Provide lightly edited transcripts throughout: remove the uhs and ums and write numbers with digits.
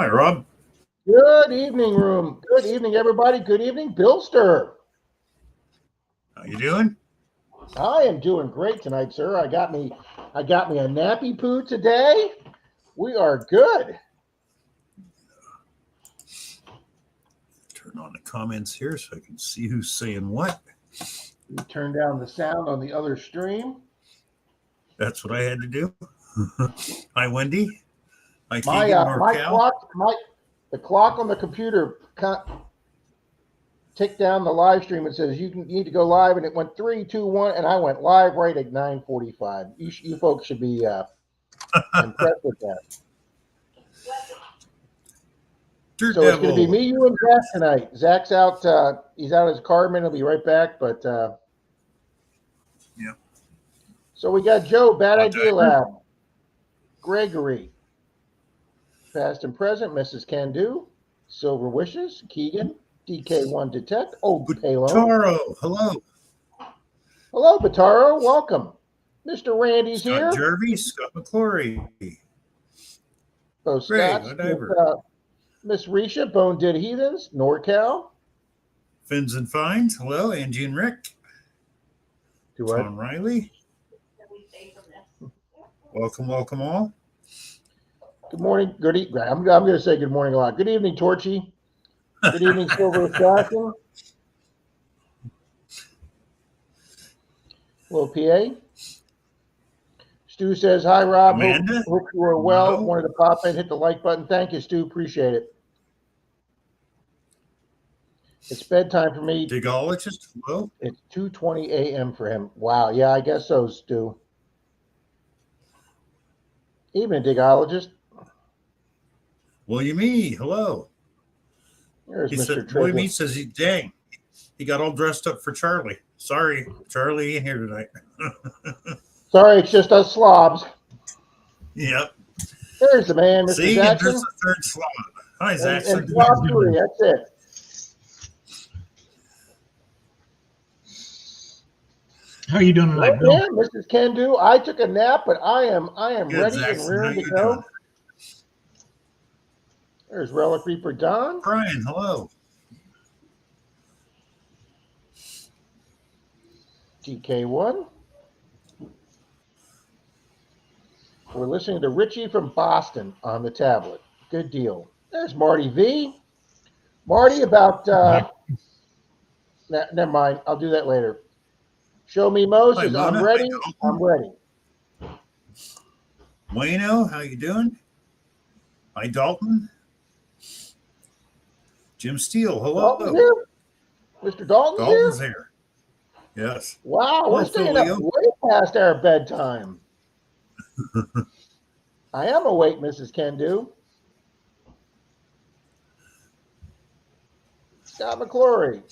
Hi, Rob. Good evening, room. Good evening, everybody. Good evening, Billster. How you doing? I am doing great tonight, sir. I got me a nappy poo today. We are good. Turn on the comments here so I can see who's saying what. You turn down the sound on the other stream. That's what I had to do. Hi, Wendy. Hi, My Keegan, my clock, the clock on the computer ticked down the live stream. It says you need to go live, and it went 3, 2, 1, and I went live right at 9:45. You folks should be impressed with that. So it's going to be me, you, and Zach tonight. Zach's out. He's out at his car. He'll be right back. But yeah. So we got Joe, Bad Idea Lab, Gregory, Past and Present, Mrs. Can Do, Silver Wishes, Keegan, DK1 Detect, Old Payload. Bataro, hello. Hello, Bataro. Welcome. Mr. Randy's Scott here. Jervy, Scott McClory. Oh, Scott. Miss Risha, Bone Dead Heathens, NorCal. Fins and Finds, hello. Angie and Rick. Tom Riley. Welcome all. Good morning. Good evening. I'm going to say good morning a lot. Good evening, Torchy. Good evening, Silver Assassin. Hello, PA. Stu says, hi, Rob. Hope you are well. No. Wanted to pop in, hit the like button. Thank you, Stu. Appreciate it. It's bedtime for me. Digologist, hello. It's 2:20 a.m. for him. Wow. Yeah, I guess so, Stu. Evening, Digologist. William E., hello. There's Mr. William E. says, dang, he got all dressed up for Charlie. Sorry, Charlie ain't here tonight. Sorry, it's just us slobs. Yep. There's the man, Mr. See, Jackson. there's the third slob. Hi, Jackson. And slob 3, that's it. How are you doing tonight, Bill? Yeah, Mrs. Can Do. I took a nap, but I am Good, ready Jackson. and rearing to go. Doing? There's Relic Reaper Don. Brian, hello. TK1. We're listening to Richie from Boston on the tablet. Good deal. There's Marty V. Marty, about never mind. I'll do that later. Show me Moses. I'm ready. I'm ready. Wayno, how you doing? Hi, Dalton. Jim Steele, hello. Dalton here? Mr. Dalton's here. Yes. Wow, we're staying up way past our bedtime. I am awake, Mrs. Can Do. Scott McClory.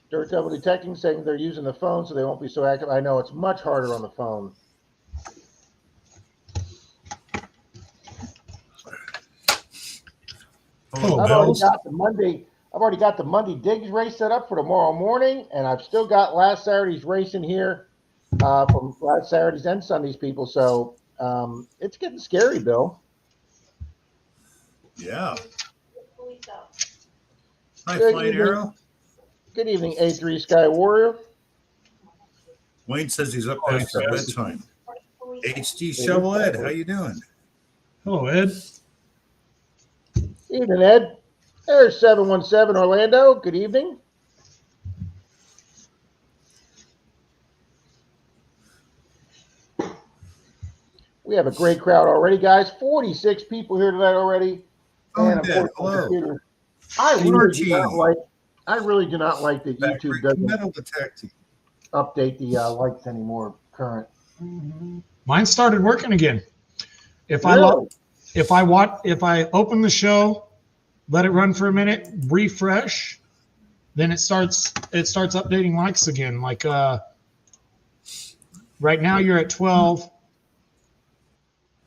Dirt Devil Detecting saying they're using the phone so they won't be so active. I know it's much harder on the phone. Hello, I've already got the Monday Digs race set up for tomorrow morning, and I've still got last Saturday's race in here from last Saturdays and Sundays, people. So it's getting scary, Bill. Yeah. Hi, Flying Arrow. Good evening, A3 Sky Warrior. Wayne says he's up past his bedtime. HD Shovel Ed, how you doing? Hello, Ed. Evening, Ed. There's 717 Orlando. Good evening. We have a great crowd already, guys. 46 people here tonight already. And hello. I really do not like that YouTube doesn't update the likes anymore. Current. Mine started working again. If really? if I open the show, let it run for a minute, refresh, then it starts updating likes again. Like right now you're at 12.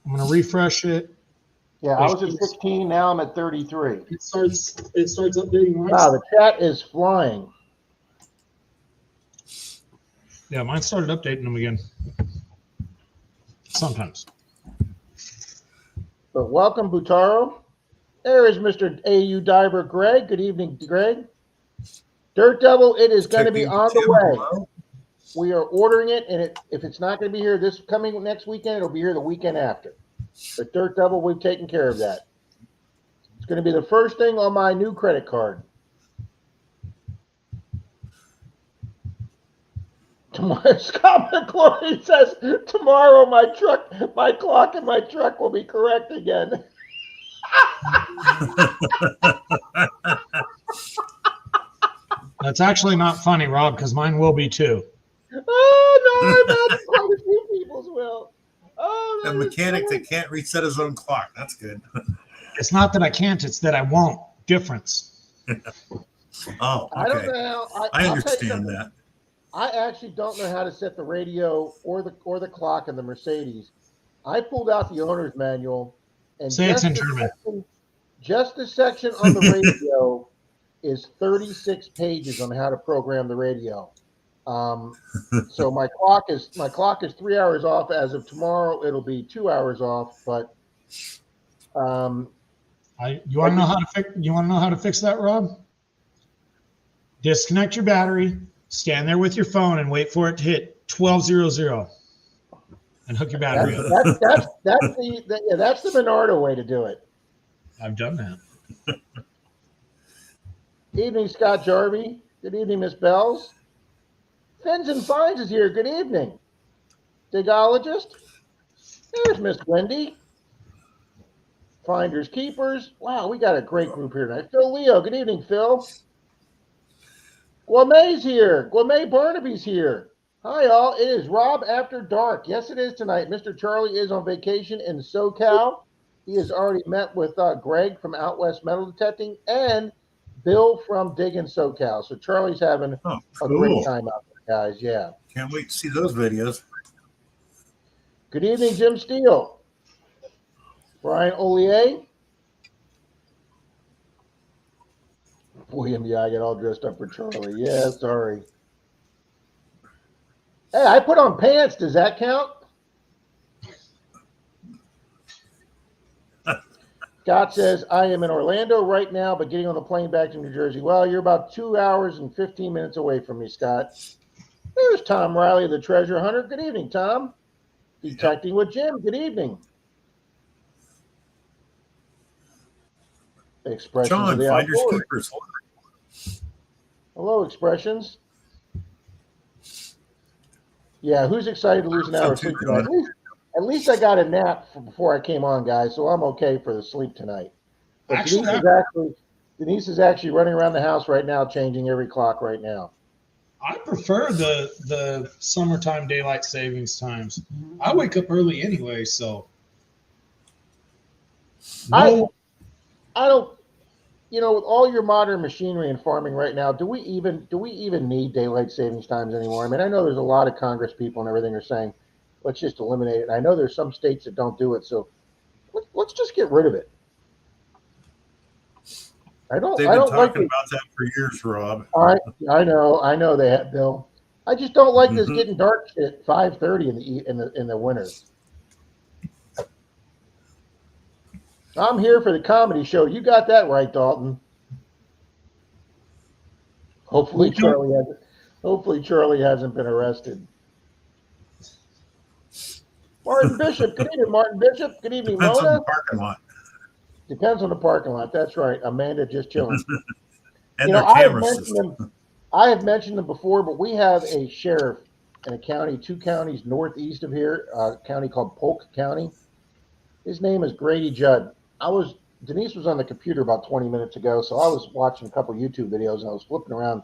I'm gonna refresh it. Yeah, I was at 16. Now I'm at 33. It starts updating likes. Wow, the chat is flying. Yeah, mine started updating them again. Sometimes. But welcome, Butaro. There is Mr. AU Diver Greg. Good evening, Greg. Dirt Devil, it is going to be on the way. Hello? We are ordering it, and if it's not going to be here this coming next weekend, it'll be here the weekend after. But Dirt Devil, we've taken care of that. It's going to be the first thing on my new credit card. Tomorrow, Scott McClory says, tomorrow my clock in my truck will be correct again. That's actually not funny, Rob, because mine will be too. Oh, no, that's quite a few people's will. Oh, A mechanic that can't reset his own clock. That's good. It's not that I can't, it's that I won't. Difference. Oh, I don't okay. know how. I understand that. I actually don't know how to set the radio or the clock in the Mercedes. I pulled out the owner's manual and Say it's in German. Just the section on the radio is 36 pages on how to program the radio. So my clock is 3 hours off. As of tomorrow, it'll be 2 hours off. But you want to know how to fix that, Rob? Disconnect your battery, stand there with your phone, and wait for it to hit 1200, and hook your battery up. That's the Menardo way to do it. I've done that. Evening, Scott Jarvie. Good evening, Miss Bells. Fins and Fines is here. Good evening. Digologist. There's Miss Wendy. Finders Keepers. Wow, we got a great group here tonight. Phil Leo. Good evening, Phil. Gourmet's here. Gourmet Barnaby's here. Hi, all. It is Rob After Dark. Yes, it is tonight. Mr. Charlie is on vacation in SoCal. He has already met with Greg from Out West Metal Detecting and Bill from Digging SoCal. So Charlie's having a great time out there, guys. Yeah. Can't wait to see those videos. Good evening, Jim Steele. Brian Ollier. William, yeah, I get all dressed up for Charlie. Yeah, sorry. Hey, I put on pants. Does that count? Scott says, I am in Orlando right now, but getting on the plane back to New Jersey. Well, you're about 2 hours and 15 minutes away from me, Scott. There's Tom Riley, the treasure hunter. Good evening, Tom. Detecting with Jim. Good evening. Expressions John, of the Finders Outdoors. Keepers. Hello, Expressions. Yeah, who's excited to lose an hour of sleep tonight? At least I got a nap before I came on, guys, so I'm okay for the sleep tonight. But Denise is actually running around the house right now, changing every clock right now. I prefer the summertime daylight savings times. I wake up early anyway, so. I don't. You know, with all your modern machinery and farming right now, do we even need daylight savings times anymore? I mean, I know there's a lot of Congress people and everything are saying, let's just eliminate it. I know there's some states that don't do it, so let's just get rid of it. They've been talking about that for years, Rob. I know they have, Bill. I just don't like this getting dark at 5:30 in the winter. I'm here for the comedy show. You got that right, Dalton. Hopefully Charlie hasn't been arrested. Martin Bishop. Good evening, Martin Bishop. Good evening, Depends Mona. on the parking lot. Depends on the parking lot. That's right. Amanda just chilling. And their camera system. I have mentioned them before, but we have a sheriff in a county, 2 counties northeast of here, a county called Polk County. His name is Grady Judd. Denise was on the computer about 20 minutes ago, so I was watching a couple YouTube videos, and I was flipping around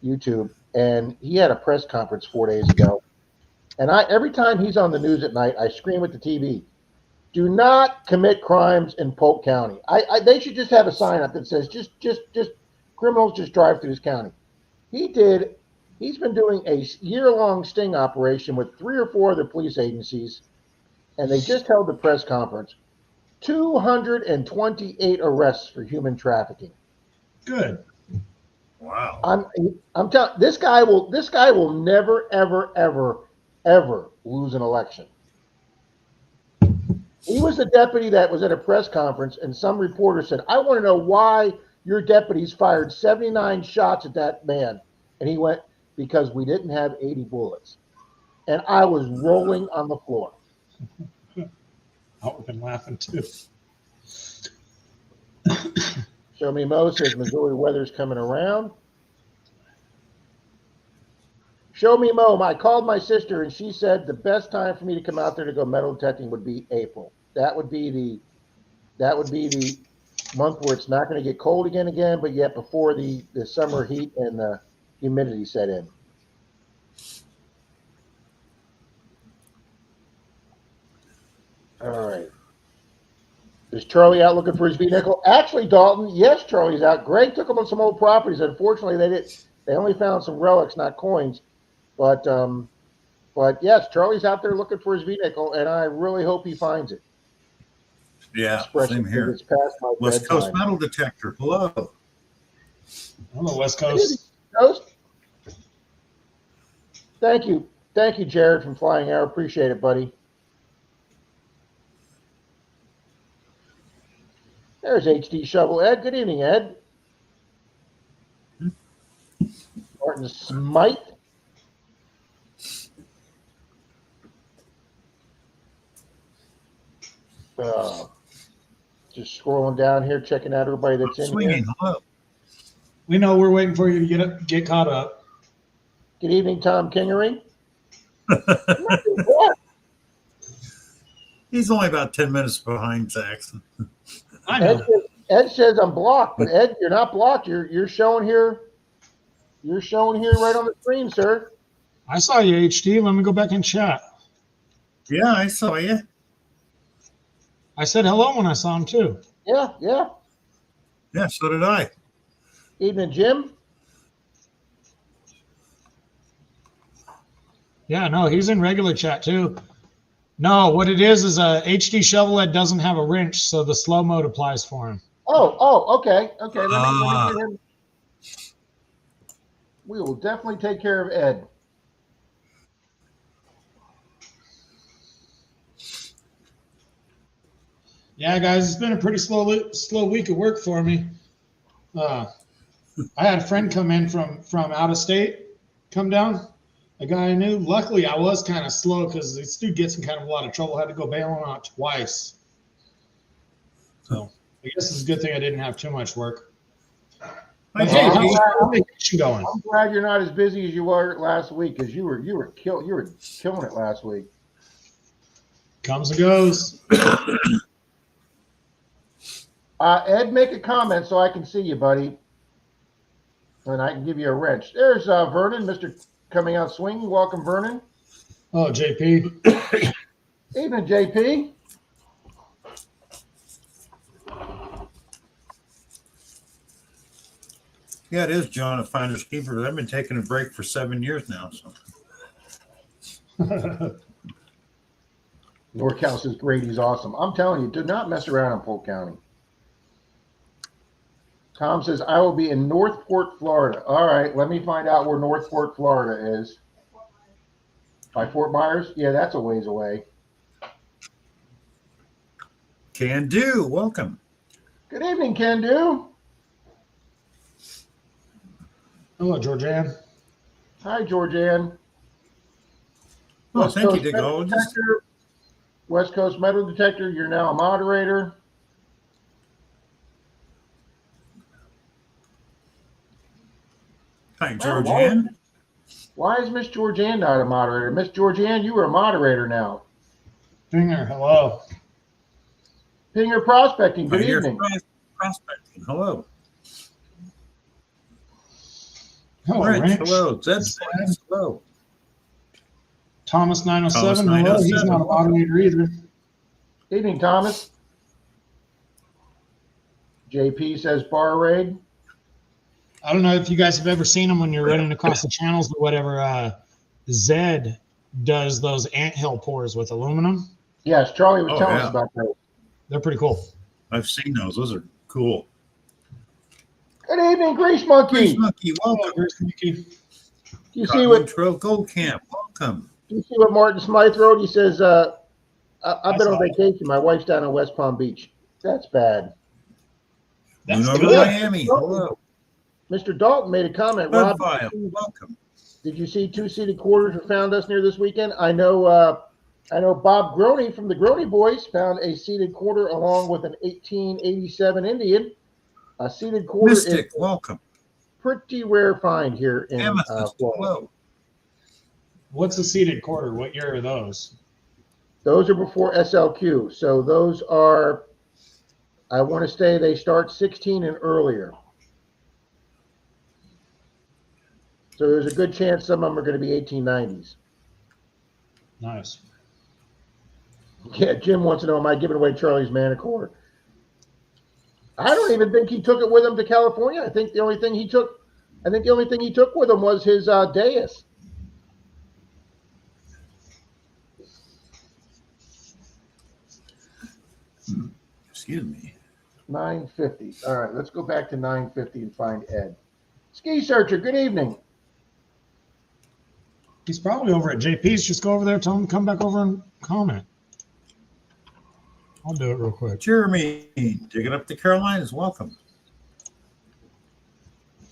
YouTube, and he had a press conference 4 days ago. And every time he's on the news at night, I scream at the TV, do not commit crimes in Polk County. They should just have a sign up that says, just criminals just drive through this county. He's been doing a year-long sting operation with 3 or 4 other police agencies, and they just held the press conference. 228 arrests for human trafficking. Good. Wow. I'm telling this guy will never ever lose an election. He was the deputy that was at a press conference, and some reporter said, I want to know why your deputies fired 79 shots at that man. And he went, because we didn't have 80 bullets. And I was rolling on the floor. I would have been laughing too. Show Me Mo says Missouri weather's coming around. Show Me Mo, I called my sister and she said the best time for me to come out there to go metal detecting would be April. That would be the month where it's not going to get cold again, but yet before the summer heat and the humidity set in. All right. Is Charlie out looking for his vehicle? Actually, Dalton, yes, Charlie's out. Greg took him on some old properties. Unfortunately, they only found some relics, not coins. But yes, Charlie's out there looking for his vehicle, and I really hope he finds it. Yeah, same here. It's past my West Coast bedtime. metal detector. Hello. Hello, West Coast. Thank you, Jared from Flying Arrow. Appreciate it, buddy. There's HD Shovel Ed. Good evening, Ed. Martin Smythe. Just scrolling down here, checking out everybody that's in Swinging. here. Hello. We know we're waiting for you to get caught up. Good evening, Tom Kingery. He's only about 10 minutes behind Saxon. I know. Ed says I'm blocked, but Ed, you're not blocked. You're showing here. You're showing here right on the screen, sir. I saw you, HD. Let me go back and chat. Yeah, I saw you. I said hello when I saw him too. Yeah. Yeah, so did I. Evening, Jim. Yeah, no, he's in regular chat too. No, what it is HD Shovel Ed doesn't have a wrench, so the slow mode applies for him. Oh, okay. Let me get him. We will definitely take care of Ed. Yeah, guys, it's been a pretty slow week of work for me. I had a friend come in from out of state, come down, a guy I knew. Luckily, I was kind of slow because this dude gets in kind of a lot of trouble. Had to go bail him out twice. So I guess it's a good thing I didn't have too much work. Hey, How's your vacation going? I'm glad you're not as busy as you were last week because you were killing it last week. Comes and goes. Ed, make a comment so I can see you, buddy, and I can give you a wrench. There's Vernon, Mr. Coming Out Swinging. Welcome, Vernon. Oh, JP. Evening, JP. Yeah, it is John, a finder's keeper. I've been taking a break for 7 years now. So. NorCal says Grady's awesome. I'm telling you, do not mess around in Polk County. Tom says, I will be in Northport, Florida. All right, let me find out where Northport, Florida is. By Fort Myers? Yeah, that's a ways away. Can do. Welcome. Good evening, Can Do. Hello, Georgianne. Hi, Georgianne. Oh, thank you, Digologist. West Coast Metal Detector, you're now a moderator. Hi, Georgianne. Why is Miss Georgianne not a moderator? Miss Georgianne, you are a moderator now. Finger, hello. Pinger Prospecting, good evening. Prospecting, hello. Hello, Rich, Ranch. hello. Zed, hello. Thomas 907, Thomas hello. He's 907. not a moderator either. Evening, Thomas. JP says bar raid. I don't know if you guys have ever seen them when you're running across the channels or whatever. Zed does those anthill pours with aluminum. Yes, Charlie was telling us about those. They're pretty cool. I've seen those. Those are cool. Good evening, Grease Monkey. Grease Monkey, welcome. Hello, Grease Monkey. You see what Trail Gold Camp, welcome. you see what Martin Smythe wrote? He says, I've been on vacation. My wife's down in West Palm Beach. That's bad. That's Over good. Miami. Hello. Mr. Dalton made a comment. Bud Rob, File. Welcome. did you see two-seated quarters were found us near this weekend? I know Bob Groney from the Groney Boys found a seated quarter along with an 1887 Indian. A seated quarter Mystic. is Welcome. pretty rare find here in Amethyst. Florida. Hello. What's a seated quarter? What year are those? Those are before SLQ. So those are, I want to say they start 16 and earlier. So there's a good chance some of them are going to be 1890s. Nice. Yeah, Jim wants to know, am I giving away Charlie's Manicore? I don't even think he took it with him to California. I think the only thing he took with him was his dais. Excuse me. 950. All right, let's go back to 950 and find Ed. Ski Searcher, good evening. He's probably over at JP's. Just go over there, tell him to come back over and comment. I'll do it real quick. Jeremy, digging up the Carolinas. Welcome.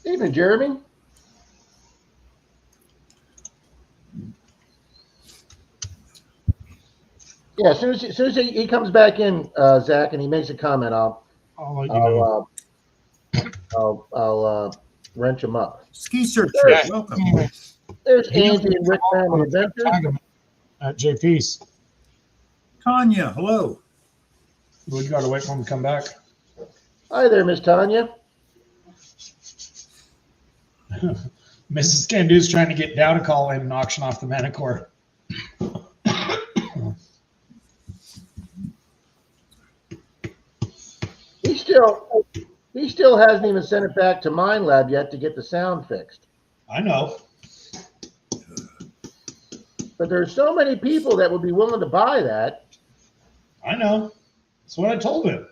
Evening, Jeremy. Yeah, as soon as he comes back in, Zach, and he makes a comment, I'll let you know. I'll wrench him up. Ski Searcher. Yeah. Welcome. There's Angie and Rick Family Adventures. Tag him at JP's. Tanya. Hello. We got to wait for him to come back. Hi there, Miss Tanya. Mrs. Candu's trying to get Dow to call in and auction off the Manicore. He still hasn't even sent it back to Mind Lab yet to get the sound fixed. I know. But there's so many people that would be willing to buy that. I know. That's what I told him.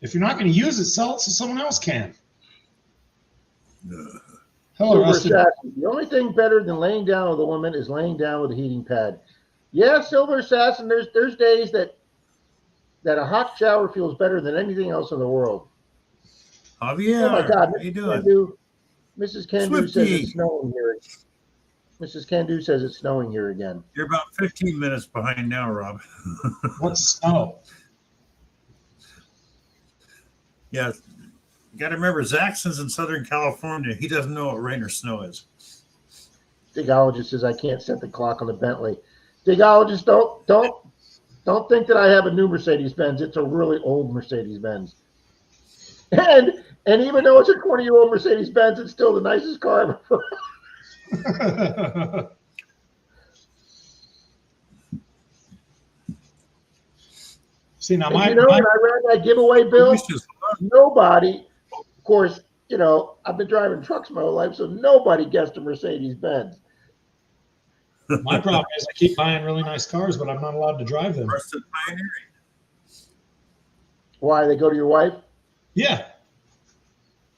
If you're not going to use it, sell it so someone else can. Hello, Silver Rusty. Assassin. The only thing better than laying down with a woman is laying down with a heating pad. Yeah, Silver Assassin, there's days that a hot shower feels better than anything else in the world. Javier. Oh my God, How you doing? Mrs. Candu Swifty. says it's snowing here. Mrs. Candu says it's snowing here again. You're about 15 minutes behind now, Rob. What's snow? Yeah. You got to remember, Zaxxon's in Southern California. He doesn't know what rain or snow is. Digologist says I can't set the clock on the Bentley. Digologist, don't think that I have a new Mercedes-Benz. It's a really old Mercedes-Benz. And even though it's a 20-year-old Mercedes-Benz, it's still the nicest car ever. See, now when I ran that giveaway bill, nobody, of course, I've been driving trucks my whole life, so nobody guessed a Mercedes-Benz. my problem is I keep buying really nice cars, but I'm not allowed to drive them. Why? They go to your wife? Yeah.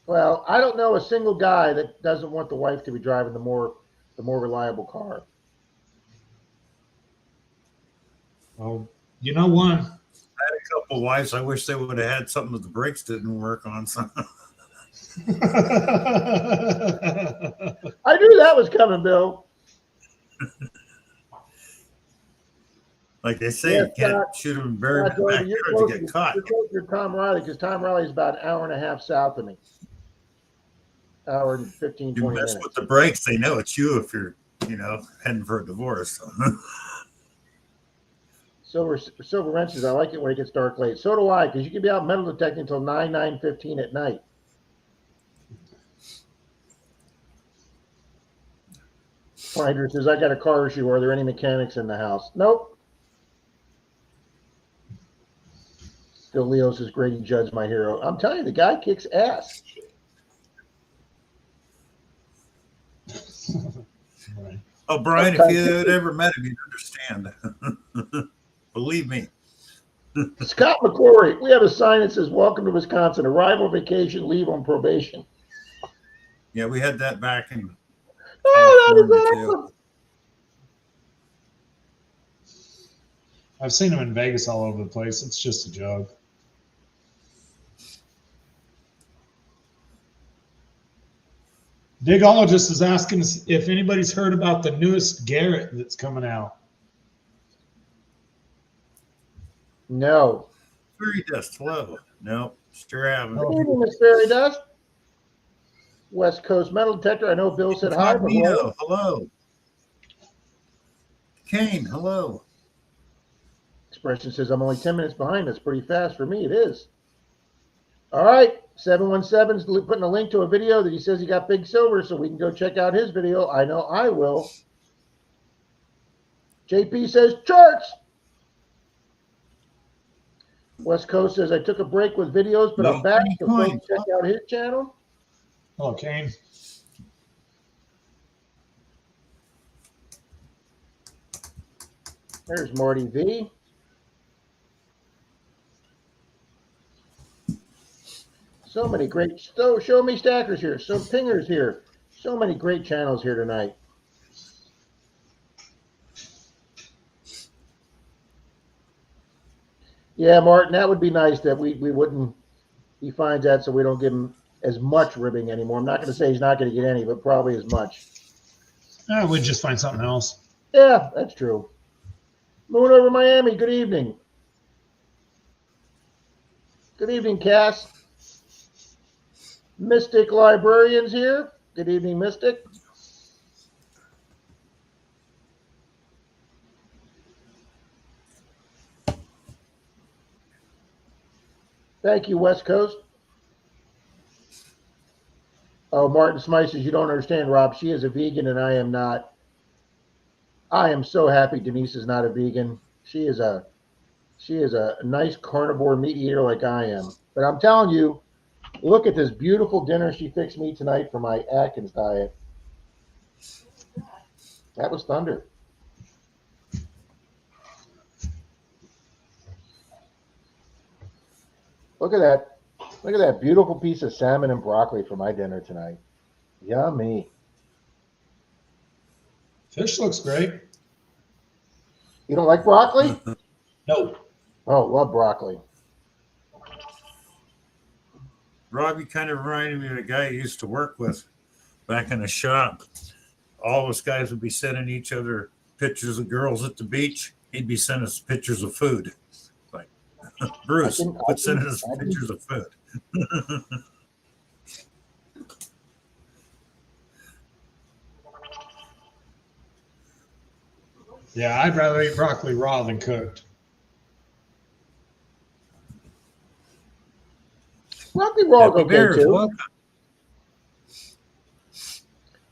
Well, I don't know a single guy that doesn't want the wife to be driving the more reliable car. Well, you know one. I had a couple wives. I wish they would have had something that the brakes didn't work on. I knew that was coming, Bill. Like they say, you can't shoot them very back there to get caught. You're close to Tom Riley because Tom Riley is about an hour and a half south of me. Hour and 15, 20 minutes. You mess with the brakes, they know it's you if you're, heading for a divorce. Silver wrenches. I like it when it gets dark late. So do I, because you can be out metal detecting until 9:15 at night. Finder says, I got a car issue. Are there any mechanics in the house? Nope. Still Leo says, Grady Judd's my hero. I'm telling you, the guy kicks ass. Oh, Brian, if you had ever met him, you'd understand. Believe me. Scott McCrory, we have a sign that says, welcome to Wisconsin, arrival, vacation, leave on probation. Yeah, we had that back in Oh, that is awesome. I've seen them in Vegas all over the place. It's just a joke. Digologist is asking if anybody's heard about the newest Garrett that's coming out. No. Fairy Dust, hello. No, sure haven't. Good evening, Miss Fairy Dust. West Coast Metal Detector. I know Bill said hi, but Incognito, hello. Kane, hello. Expression says I'm only 10 minutes behind. That's pretty fast for me. It is. All right. 717's putting a link to a video that he says he got big silver, so we can go check out his video. I know I will. JP says charts. West Coast says I took a break with videos, but I'm back. So go check out his channel. Hello, Kane. There's Marty V. So many great show me stackers here. So pingers here. So many great channels here tonight. Yeah, Martin, that would be nice that we wouldn't. He finds that so we don't give him as much ribbing anymore. I'm not going to say he's not going to get any, but probably as much. We'd just find something else. Yeah, that's true. Moon over Miami. Good evening. Good evening, Cass. Mystic Librarians here. Good evening, Mystic. Thank you, West Coast. Oh, Martin Smythe says, you don't understand, Rob. She is a vegan and I am not. I am so happy Denise is not a vegan. She is a nice carnivore meat eater like I am. But I'm telling you, look at this beautiful dinner she fixed me tonight for my Atkins diet. That was thunder. Look at that. Look at that beautiful piece of salmon and broccoli for my dinner tonight. Yummy. Fish looks great. You don't like broccoli? No. Oh, love broccoli. Rob, you kind of reminded me of a guy I used to work with back in the shop. All us guys would be sending each other pictures of girls at the beach. He'd be sending us pictures of food. Like, Bruce, quit sending us pictures of food. Yeah, I'd rather eat broccoli raw than cooked. Broccoli raw is okay too. Welcome.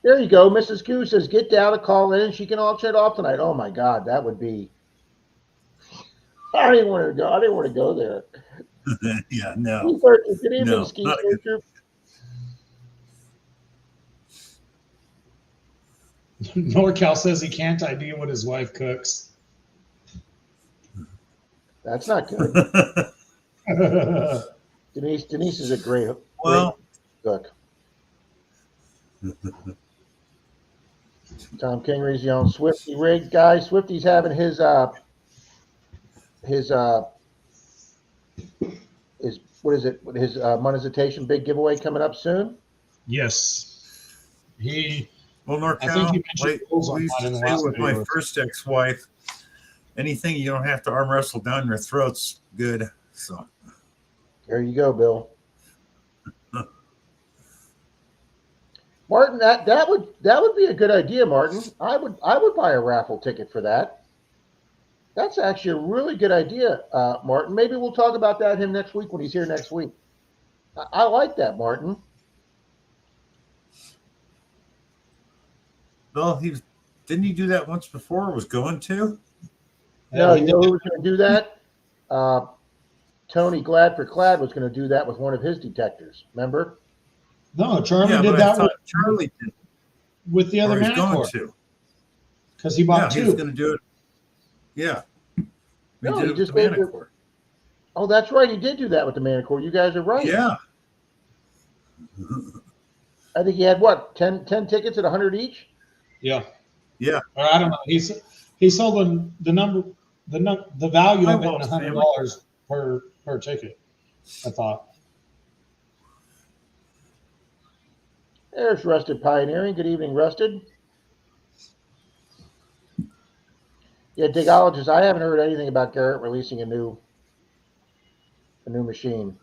There you go. Mrs. Q says, get down and call in. She can all shut off tonight. Oh my God, that would be. I didn't want to go. I didn't want to go there. Yeah, no. Good evening, No, Ski not Searcher. NorCal says he can't ID what his wife cooks. That's not good. Denise is a great cook. Tom Kingery's on Swifty rig, guys. Swifty's having his what is it? His monetization big giveaway coming up soon. Yes. Well, I think NorCal, you mentioned rules on we used that in to the say last with my video. first ex-wife, anything you don't have to arm wrestle down your throat's good. So There you go, Bill. Martin, that would be a good idea, Martin. I would buy a raffle ticket for that. That's actually a really good idea, Martin. Maybe we'll talk about that him next week when he's here next week. I like that, Martin. Well, didn't he do that once before? Or was going to? No, you know who was going to do that? Tony Glad for Clad was going to do that with one of his detectors. Remember? No, Charlie Yeah, did but I that thought Charlie did. with the other Or he's going Manicore to. because he bought Yeah, two. he's going to do it. Yeah. No, did he it just with the did it. Manicore. Oh, that's right. He did do that with the Manicore. You guys are right. Yeah. I think he had what, 10 tickets at 100 each? Yeah. Yeah. Or I don't know. He sold the the value My of it Wallace $100 per ticket. I thought. There's Rusted Pioneering. Good evening, Rusted. Yeah, Digologist, I haven't heard anything about Garrett releasing a new machine.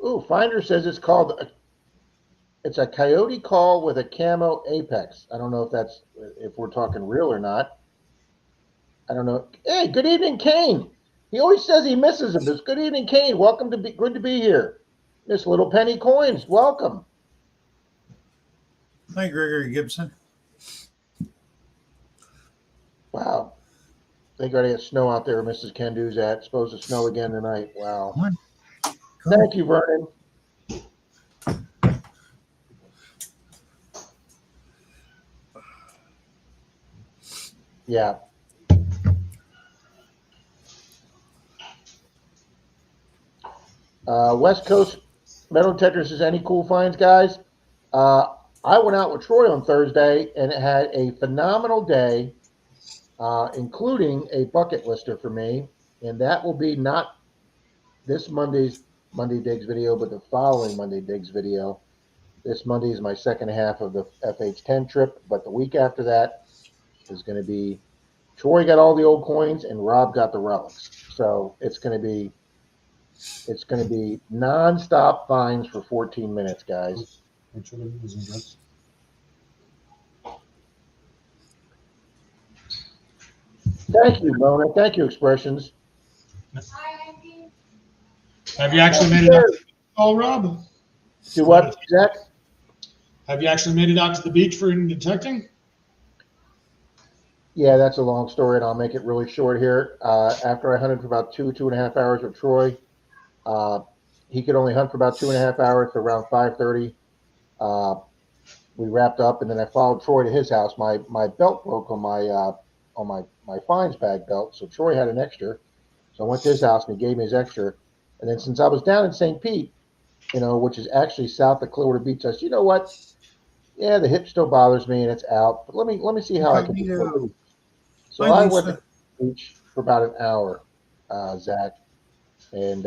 Ooh, Finder says it's a coyote call with a camo apex. I don't know if we're talking real or not. I don't know. Hey, good evening, Kane. He always says he misses him. It's good evening, Kane. Good to be here. Miss Little Penny Coins, welcome. Hi, Gregory Gibson. Wow. They got to get snow out there where Mrs. Kendu's at. It's supposed to snow again tonight. Wow. Come. Thank you, Vernon. Yeah. West Coast Metal Detector says, any cool finds, guys? I went out with Troy on Thursday and it had a phenomenal day, including a bucket lister for me. And that will be not this Monday's Monday Digs video, but the following Monday Digs video. This Monday is my second half of the FH10 trip, but the week after that is going to be Troy got all the old coins and Rob got the relics. So it's going to be nonstop finds for 14 minutes, guys. Thank you, Mona. Thank you, Expressions. Have you actually made it out to the beach, Rob? Do what, Zach? Have you actually made it out to the beach for detecting? Yeah, that's a long story, and I'll make it really short here. After I hunted for about 2.5 hours with Troy, he could only hunt for about 2.5 hours. So around 5:30, we wrapped up, and then I followed Troy to his house. My belt broke on my fines bag belt, so Troy had an extra. So I went to his house, and he gave me his extra. And then since I was down in St. Pete, which is actually south of Clearwater Beach, I said, you know what? Yeah, the hip still bothers me, and it's out. But let me see how I can do it. So Hi, I Lisa. went to the beach for about an hour, Zach, and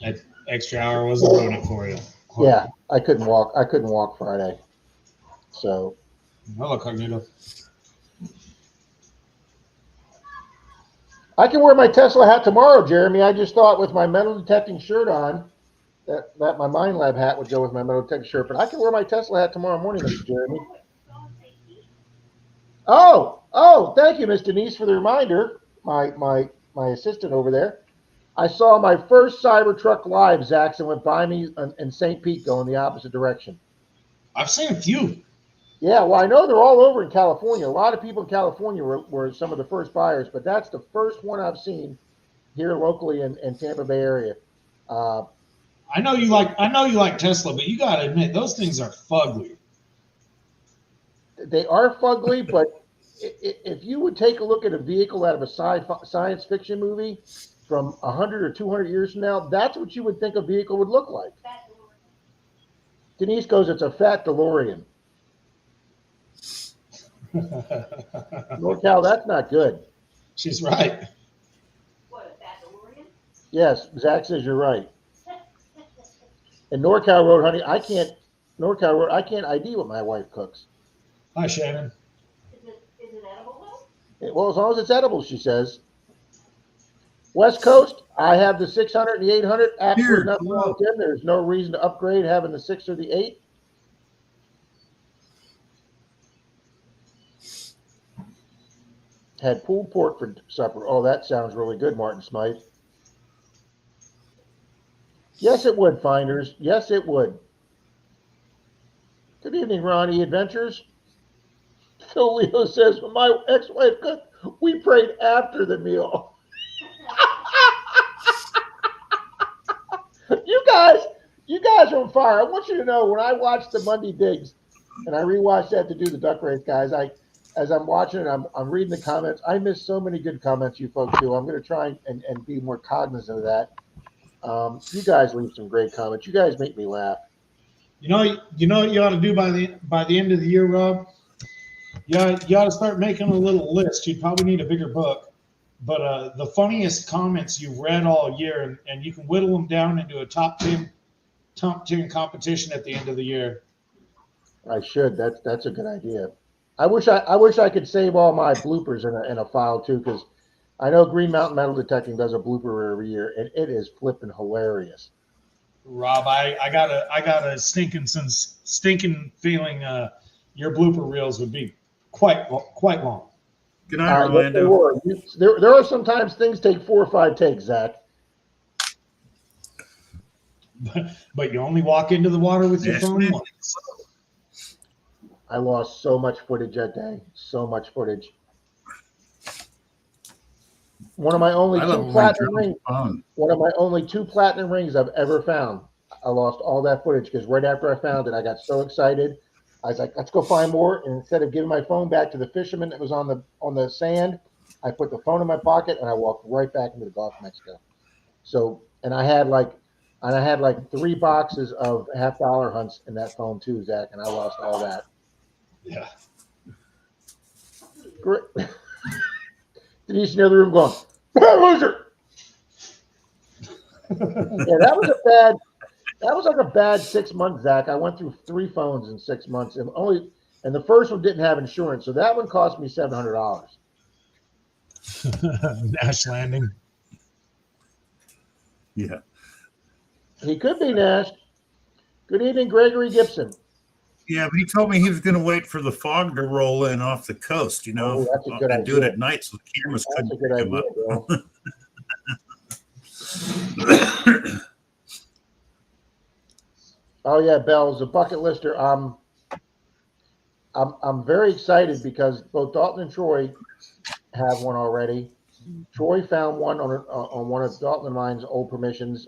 That extra hour wasn't doing it for you. Yeah, I couldn't walk. I couldn't walk Friday, so Hello, Cognito. I can wear my Tesla hat tomorrow, Jeremy. I just thought with my metal detecting shirt on that my Mind Lab hat would go with my metal detecting shirt, but I can wear my Tesla hat tomorrow morning, Mr. Jeremy. Oh, thank you, Miss Denise, for the reminder. My assistant over there. I saw my first Cybertruck live, Zaxxon went by me in St. Pete going the opposite direction. I've seen a few. Yeah, well, I know they're all over in California. A lot of people in California were some of the first buyers, but that's the first one I've seen here locally in Tampa Bay area. I know you like Tesla, but you got to admit those things are fugly. They are fugly, but if you would take a look at a vehicle out of a science fiction movie from 100 or 200 years from now, that's what you would think a vehicle would look like. Denise goes, it's a fat DeLorean. NorCal, that's not good. She's right. What, a fat DeLorean? Yes, Zach says you're right. And NorCal Road, honey, I can't ID what my wife cooks. Hi, Shannon. Is it edible though? Well, as long as it's edible, she says. West Coast, I have the 600 and the 800. Absolutely nothing wrong with them. There's no reason to upgrade having the 6 or the 8. Had pulled pork for supper. Oh, that sounds really good, Martin Smythe. Yes, it would, Finders. Yes, it would. Good evening, Ronnie Adventures. Phil Leo says, when my ex-wife cooked, we prayed after the meal. You guys are on fire. I want you to know when I watched the Monday Digs, and I rewatched that to do the duck race, guys. As I'm watching it, I'm reading the comments. I missed so many good comments you folks do. I'm going to try and be more cognizant of that. You guys leave some great comments. You guys make me laugh. You know what you ought to do by the end of the year, Rob? You ought to start making a little list. You'd probably need a bigger book. But the funniest comments you've read all year, and you can whittle them down into a top 10 competition at the end of the year. I should. That's a good idea. I wish I could save all my bloopers in a file too, because I know Green Mountain Metal Detecting does a blooper every year, and it is flipping hilarious. Rob, I got a stinking feeling your blooper reels would be quite long. Good night, Orlando. There are sometimes things take 4 or 5 takes, Zach. But you only walk into the water with your phone once. I lost so much footage that day. So much footage. One of my only 2 platinum rings. One of my only 2 platinum rings I've ever found. I lost all that footage because right after I found it, I got so excited. I was like, let's go find more. And instead of giving my phone back to the fisherman that was on the sand, I put the phone in my pocket and I walked right back into the Gulf of Mexico. So, and I had like 3 boxes of $50 hunts in that phone too, Zach, and I lost all that. Yeah. Great. Denise in the other room going, loser. Yeah, that was like a bad 6 months, Zach. I went through 3 phones in 6 months, and the first one didn't have insurance, so that one cost me $700. Nash Landing. Yeah. He could be Nash. Good evening, Gregory Gibson. Yeah, but he told me he was going to wait for the fog to roll in off the coast, you know, that's a good and idea. do it at night so the cameras That's a couldn't good pick idea, him up. bro. Oh yeah, Bells, a bucket lister. I'm very excited because both Dalton and Troy have one already. Troy found one on one of Dalton and mine's old permissions,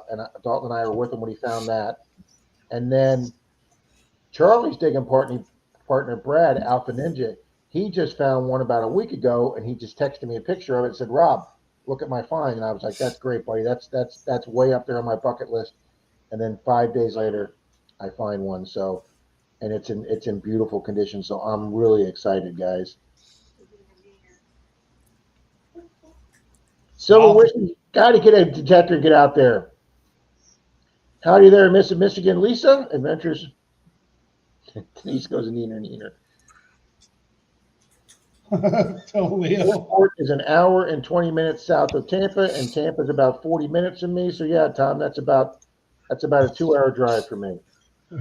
and Dalton and I were with him when he found that. And then Charlie's digging partner Brad, Alpha Ninja, he just found one about a week ago, and he just texted me a picture of it and said, Rob, look at my find. And I was like, that's great, buddy. That's way up there on my bucket list. And then 5 days later, I find one. So, and it's in beautiful condition. So I'm really excited, guys. Silver Whiskey, got to get a detector and get out there. Howdy there, Miss Michigan Lisa. Adventures. Denise goes neener. Airport is an hour and 20 minutes south of Tampa, and Tampa is about 40 minutes from me. So yeah, Tom, that's about a 2-hour drive for me.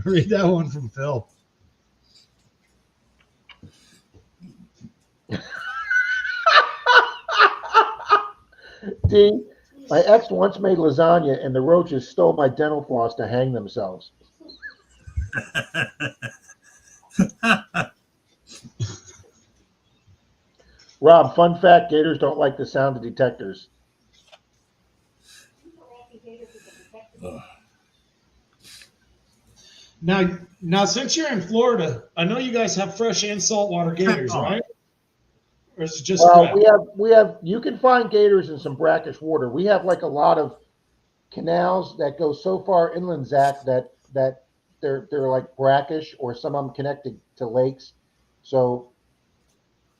Read that one from Phil. D, my ex once made lasagna, and the roaches stole my dental floss to hang themselves. Rob, fun fact, gators don't like the sound of detectors. Now, since you're in Florida, I know you guys have fresh and saltwater gators, right? Or is it just we have you can find gators in some brackish water. We have like a lot of canals that go so far inland, Zach, that they're like brackish, or some of them connected to lakes. So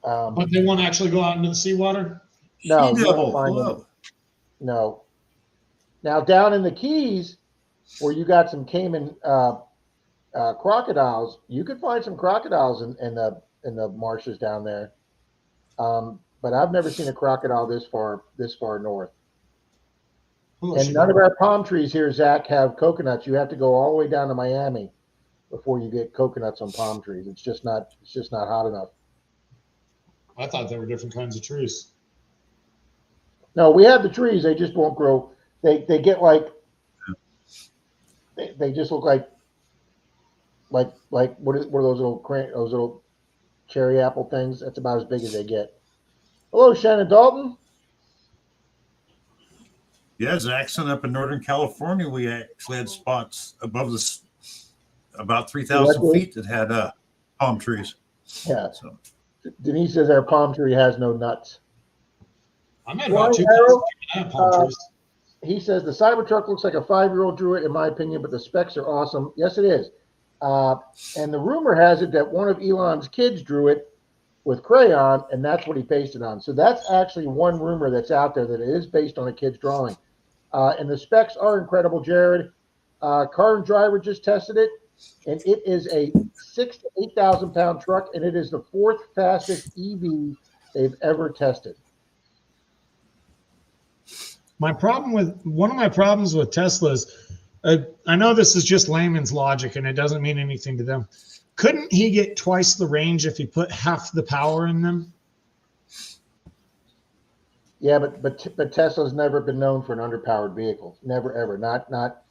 but they won't actually go out into the seawater? No, you won't find them. No. Now down in the Keys, where you got some Cayman crocodiles, you could find some crocodiles in the marshes down there. But I've never seen a crocodile this far north. And none of our palm trees here, Zach, have coconuts. You have to go all the way down to Miami before you get coconuts on palm trees. It's just not hot enough. I thought there were different kinds of trees. No, we have the trees. They just won't grow. They get like they just look like what are those little cherry apple things? That's about as big as they get. Hello, Shannon Dalton. Yeah, Zaxxon up in Northern California, we actually had spots above about 3,000 feet that had palm trees. Yeah. So Denise says our palm tree has no nuts. I'm at about 2,000 palm trees. he says the Cybertruck looks like a 5-year-old drew it, in my opinion, but the specs are awesome. Yes, it is. And the rumor has it that one of Elon's kids drew it with crayon, and that's what he based it on. So that's actually one rumor that's out there, that it is based on a kid's drawing. And the specs are incredible, Jared. Car and Driver just tested it, and it is a 6,000 to 8,000 pound truck, and it is the 4th fastest EV they've ever tested. One of my problems with Teslas, I know this is just layman's logic and it doesn't mean anything to them. Couldn't he get twice the range if he put half the power in them? Yeah, but Tesla's never been known for an underpowered vehicle. Never, ever. Not.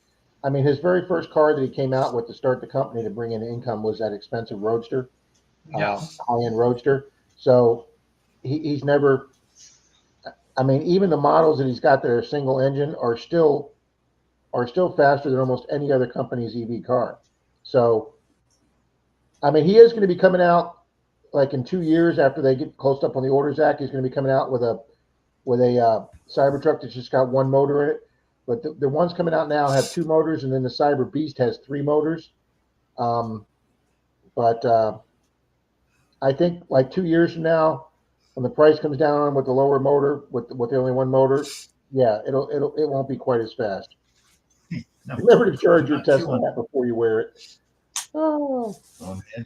I mean, his very first car that he came out with to start the company to bring in income was that expensive Roadster, high-end Roadster. So he's never. I mean, even the models that he's got that are single engine are still faster than almost any other company's EV car. So, I mean, he is going to be coming out like in 2 years after they get closed up on the Orders Act. He's going to be coming out with a Cybertruck that's just got one motor in it. But the ones coming out now have 2 motors, and then the Cyber Beast has 3 motors. But I think like 2 years from now, when the price comes down with the lower motor, with the only one motor, yeah, it won't be quite as fast. No, Remember to charge your not Tesla too hat before you wear it. Oh, Oh, man.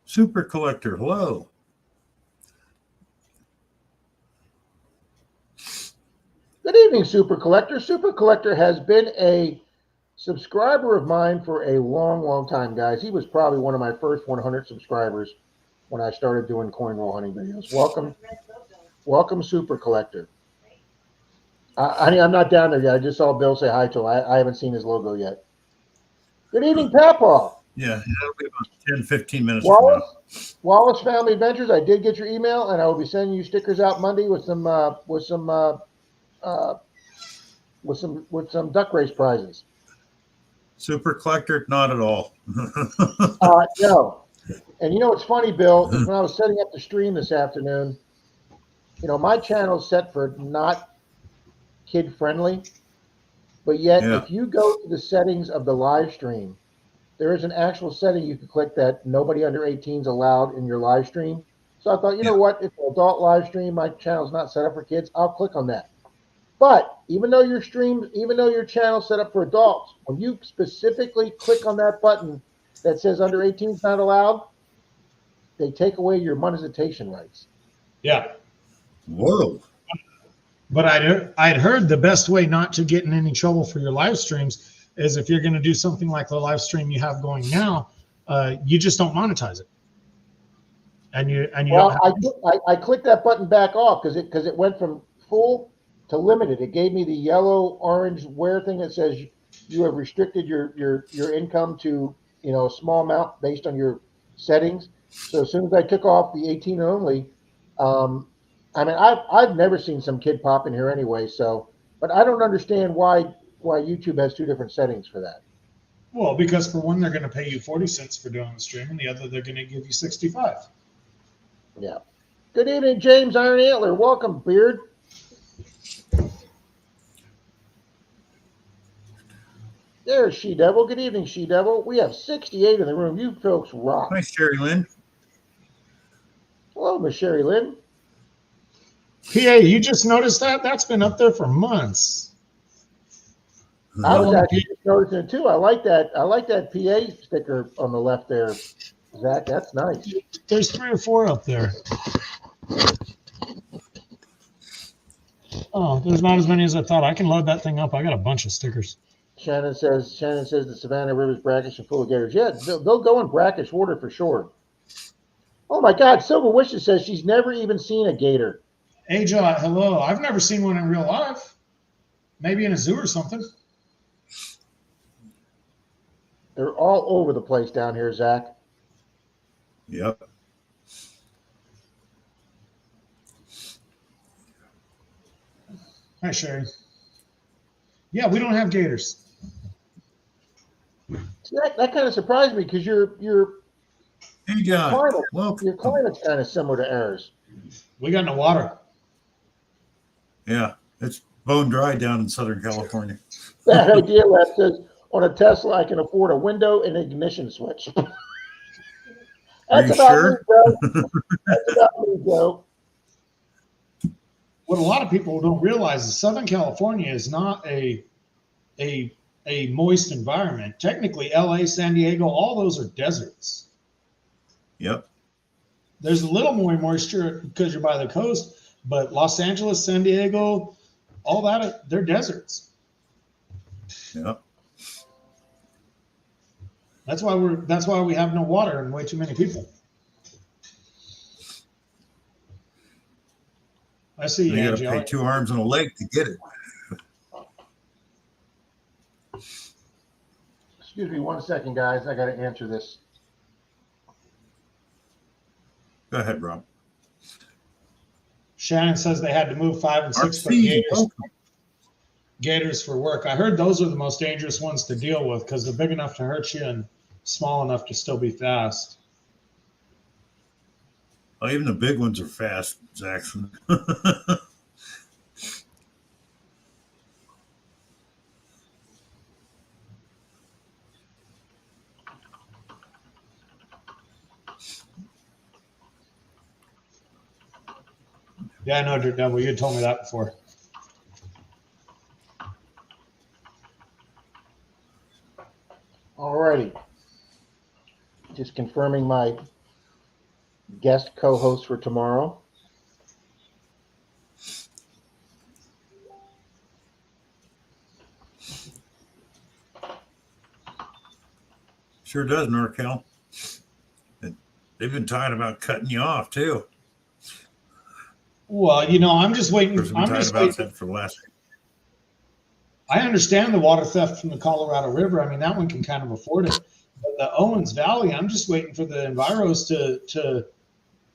Super Collector, hello. good evening, Super Collector. Super Collector has been a subscriber of mine for a long, long time, guys. He was probably one of my first 100 subscribers when I started doing coin roll hunting videos. Welcome, Super Collector. I'm not down there yet. I just saw Bill say hi to him. I haven't seen his logo yet. Good evening, Papa. Yeah, that'll be about 10, 15 minutes from now. Wallace Family Adventures. I did get your email, and I will be sending you stickers out Monday with some duck race prizes. Super Collector, not at all. No. And you know what's funny, Bill, is when I was setting up the stream this afternoon, you know, my channel's set for not kid friendly, but yet if you go to the settings of the live stream, there is an actual setting you can click that nobody under 18 is allowed in your live stream. So I thought, you know what, if an adult live stream, my channel's not set up for kids, I'll click on that. But even though your channel's set up for adults, when you specifically click on that button that says under 18 is not allowed, they take away your monetization rights. Yeah. Whoa. But I'd heard the best way not to get in any trouble for your live streams is if you're going to do something like the live stream you have going now, you just don't monetize it. And you I clicked that button back off because it went from full to limited. It gave me the yellow orange wear thing that says you have restricted your income to, you know, a small amount based on your settings. So as soon as I took off the 18 only, I mean, I've never seen some kid pop in here anyway. So, but I don't understand why YouTube has 2 different settings for that. Well, because for one, they're going to pay you 40 cents for doing the stream, and the other, they're going to give you 65. Yeah. Good evening, James Iron Antler. Welcome, Beard. There's She-Devil. Good evening, She-Devil. We have 68 in the room. You folks rock. Hi, Sherry Lynn. Hello, Miss Sherry Lynn. PA, you just noticed that? That's been up there for months. I was actually just noticing it too. I like that PA sticker on the left there, Zach. That's nice. There's 3 or 4 up there. Oh, there's not as many as I thought. I can load that thing up. I got a bunch of stickers. Shannon says the Savannah River's brackish and full of gators. Yeah, they'll go in brackish water for sure. Oh my God, Silver Wishes says she's never even seen a gator. Hey, John, hello. I've never seen one in real life. Maybe in a zoo or something. They're all over the place down here, Zach. Yep. Hi, Sherry. Yeah, we don't have gators. that kind of surprised me because your Hey, John. climate, Welcome. your climate's kind of similar to ours. We got no water. Yeah, it's bone dry down in Southern California. That idea that says on a Tesla I can afford a window and ignition switch. Are That's you about sure? me, Joe. That's about me, Joe. What a lot of people don't realize is Southern California is not a moist environment. Technically, LA, San Diego, all those are deserts. Yep. There's a little more moisture because you're by the coast, but Los Angeles, San Diego, all that, they're deserts. Yep. That's why we have no water and way too many people. I see you, You got to Angie. pay 2 arms and a leg to get it. Excuse me 1 second, guys. I got to answer this. Go ahead, Rob. Shannon says they had to move 5 and 6 foot RC, gators for work. I heard those are the most dangerous ones to deal with because they're big enough to hurt you and small enough to still be fast. Well, even the big ones are fast, Jackson. Yeah, I know, Dirt Devil. You told me that before. Alrighty. Just confirming my guest co-host for tomorrow. Sure does, NorCal. And they've been talking about cutting you off, too. Well, I'm just waiting. There's been I'm talking just about waiting. that for the last. I understand the water theft from the Colorado River. I mean, that one can kind of afford it. But the Owens Valley, I'm just waiting for the Enviros to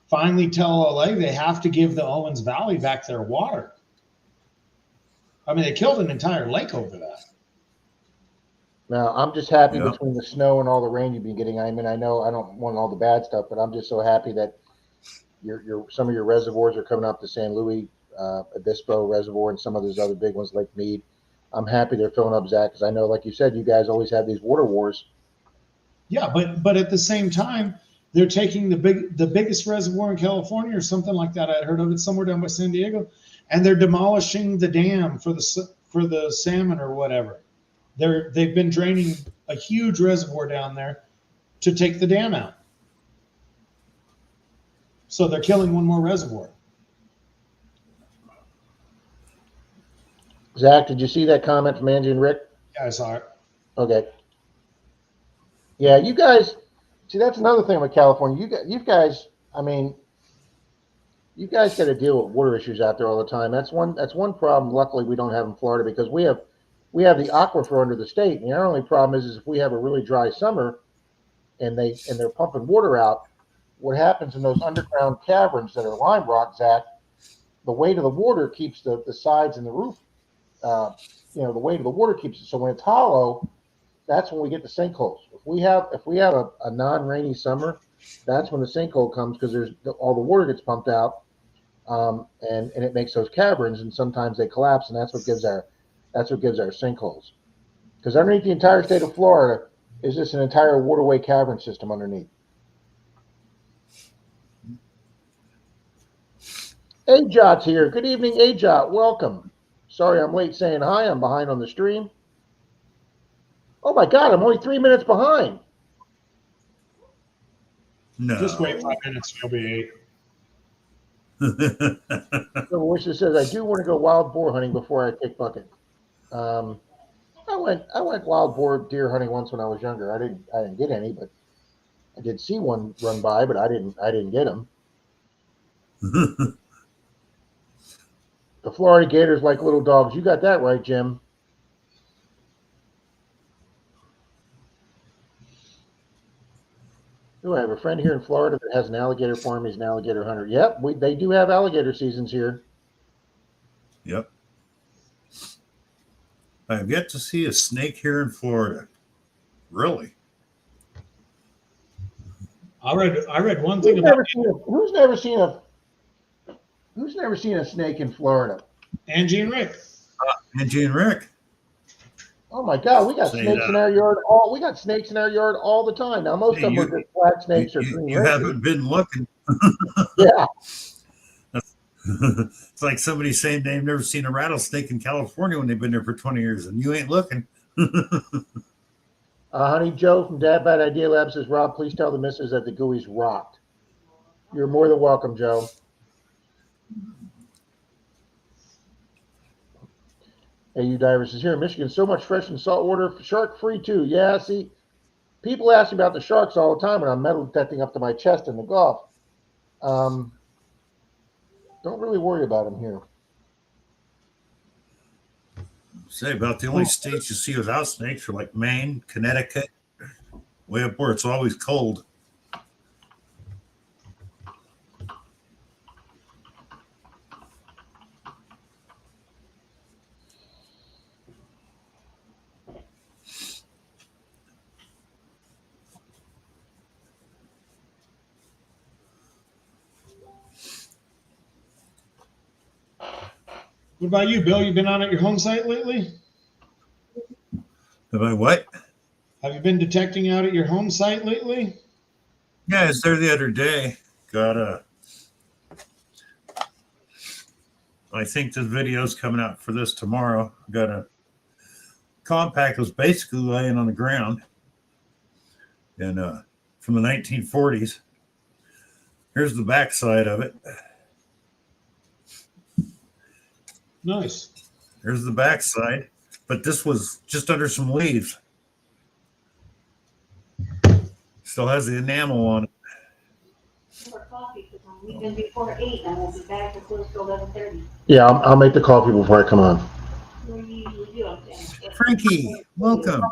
finally tell LA they have to give the Owens Valley back their water. I mean, they killed an entire lake over that. Now, I'm just happy Yeah. between the snow and all the rain you've been getting. I mean, I know I don't want all the bad stuff, but I'm just so happy that some of your reservoirs are coming up to San Luis Obispo Reservoir and some of those other big ones like Meade. I'm happy they're filling up, Zach, because I know, like you said, you guys always have these water wars. Yeah, but at the same time, they're taking the biggest reservoir in California or something like that. I heard of it somewhere down by San Diego, and they're demolishing the dam for the salmon or whatever. They've been draining a huge reservoir down there to take the dam out. So they're killing one more reservoir. Zach, did you see that comment from Angie and Rick? Yeah, I saw it. Okay. Yeah, you guys. See, that's another thing with California. You guys. I mean, you guys got to deal with water issues out there all the time. That's one problem. Luckily, we don't have in Florida because we have the aquifer under the state. And our only problem is if we have a really dry summer, and they're pumping water out. What happens in those underground caverns that are lime rock, Zach? The weight of the water keeps the sides and the roof. The weight of the water keeps it. So when it's hollow, that's when we get the sinkholes. If we have a non-rainy summer, that's when the sinkhole comes because all the water gets pumped out, and it makes those caverns, and sometimes they collapse, and that's what gives our sinkholes. Because underneath the entire state of Florida is just an entire waterway cavern system underneath. AJot's here. Good evening, AJot. Welcome. Sorry I'm late saying hi. I'm behind on the stream. Oh my God, I'm only 3 minutes behind. No. Just wait 5 minutes, you'll be 8. So Wishes says I do want to go wild boar hunting before I take bucket. I went wild boar deer hunting once when I was younger. I didn't get any, but I did see one run by, but I didn't get him. The Florida gators like little dogs. You got that right, Jim. Oh, I have a friend here in Florida that has an alligator farm. He's an alligator hunter. Yep, they do have alligator seasons here. Yep. I have yet to see a snake here in Florida. Really? I read one thing about Who's never seen a snake in Florida? Angie and Rick. Angie and Rick. Oh my God, we got Say snakes that. in our yard. We got snakes in our yard all the time. Now most Hey, of them are just black snakes or green You lynxes. haven't been looking. Yeah. It's like somebody saying they've never seen a rattlesnake in California when they've been there for 20 years, and you ain't looking. Honey Joe from Dad Bad Idea Lab says, Rob, please tell the missus that the gooey's rocked. You're more than welcome, Joe. AU Divers is here in Michigan. So much fresh and salt water, shark free too. Yeah, see, people ask me about the sharks all the time when I'm metal detecting up to my chest in the Gulf. Don't really worry about them here. Say about the only states you see without snakes are like Maine, Connecticut, way up where it's always cold. What about you, Bill? You been out at your home site lately? Have I what? Have you been detecting out at your home site lately? Yeah, I was there the other day. I think this video's coming out for this tomorrow. Got a compact was basically laying on the ground, and from the 1940s. Here's the backside of it. Nice. Here's the backside, but this was just under some leaves. Still has the enamel on it. For coffee, because I'm leaving before 8, and I won't be back till close to 11:30. Yeah, I'll make the coffee before I come on. What do you usually do? I'm saying. Frankie, welcome.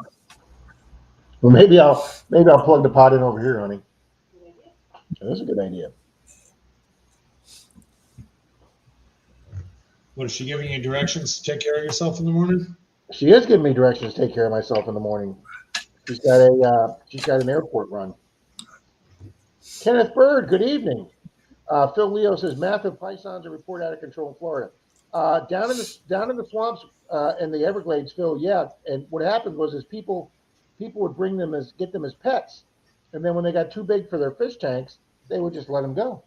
Well, maybe I'll plug the pot in over here, honey. That's a good idea. What, is she giving you directions to take care of yourself in the morning? She is giving me directions to take care of myself in the morning. She's got an airport run. Kenneth Bird, good evening. Phil Leo says massive pythons are reported out of control in Florida. Down in the swamps in the Everglades, Phil. Yeah, and what happened was people would get them as pets, and then when they got too big for their fish tanks, they would just let them go.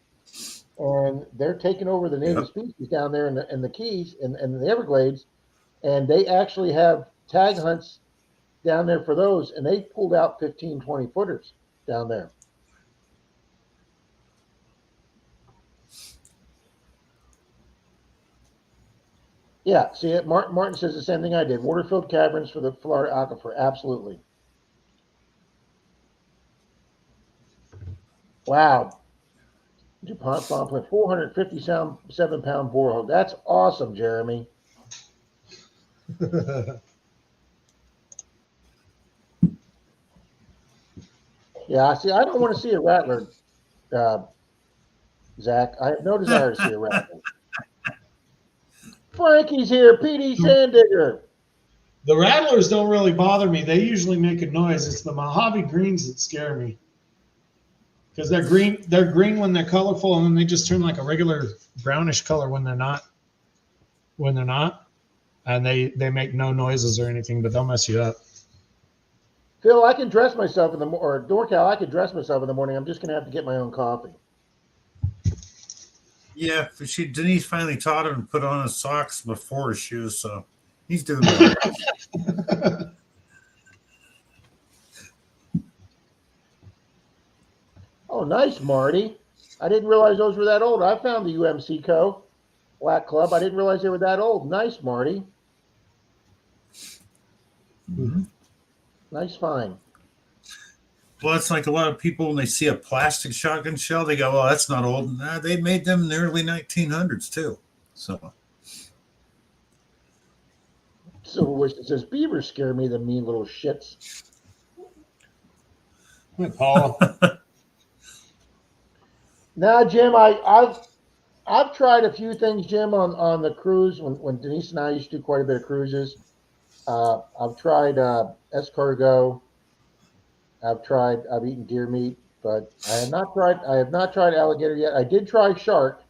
And they're taking over the native species down there in the Keys and the Everglades, and they actually have tag hunts down there for those, and they pulled out 15, 20 footers down there. Yeah, see it. Martin says the same thing I did. Water-filled caverns for the Florida aquifer, absolutely. Wow. DuPont farm plant, 457-pound borehole. That's awesome, Jeremy. Yeah, see, I don't want to see a rattler, Zach. I have no desire to see a rattler. Frankie's here, PD Sandigger. The rattlers don't really bother me. They usually make a noise. It's the Mojave greens that scare me. Because they're green when they're colorful, and then they just turn like a regular brownish color when they're not. And they make no noises or anything, but they'll mess you up. Phil, I can dress myself in the morning, or Dorcal, I can dress myself in the morning. I'm just going to have to get my own coffee. Yeah, Denise finally taught him to put on his socks before his shoes, so he's doing better. Oh, nice, Marty. I didn't realize those were that old. I found the UMC Co. Black Club. I didn't realize they were that old. Nice, Marty. Mm-hmm. Nice find. Well, it's like a lot of people, when they see a plastic shotgun shell, they go, well, that's not old. Nah, they made them in the early 1900s, too. So. Silver Wisdom says, beavers scare me, the mean little shits. Hey, Paul. Now, Jim, I've tried a few things, Jim, on the cruise when Denise and I used to do quite a bit of cruises. I've tried escargot. I've eaten deer meat. but I have not tried alligator yet. I did try shark.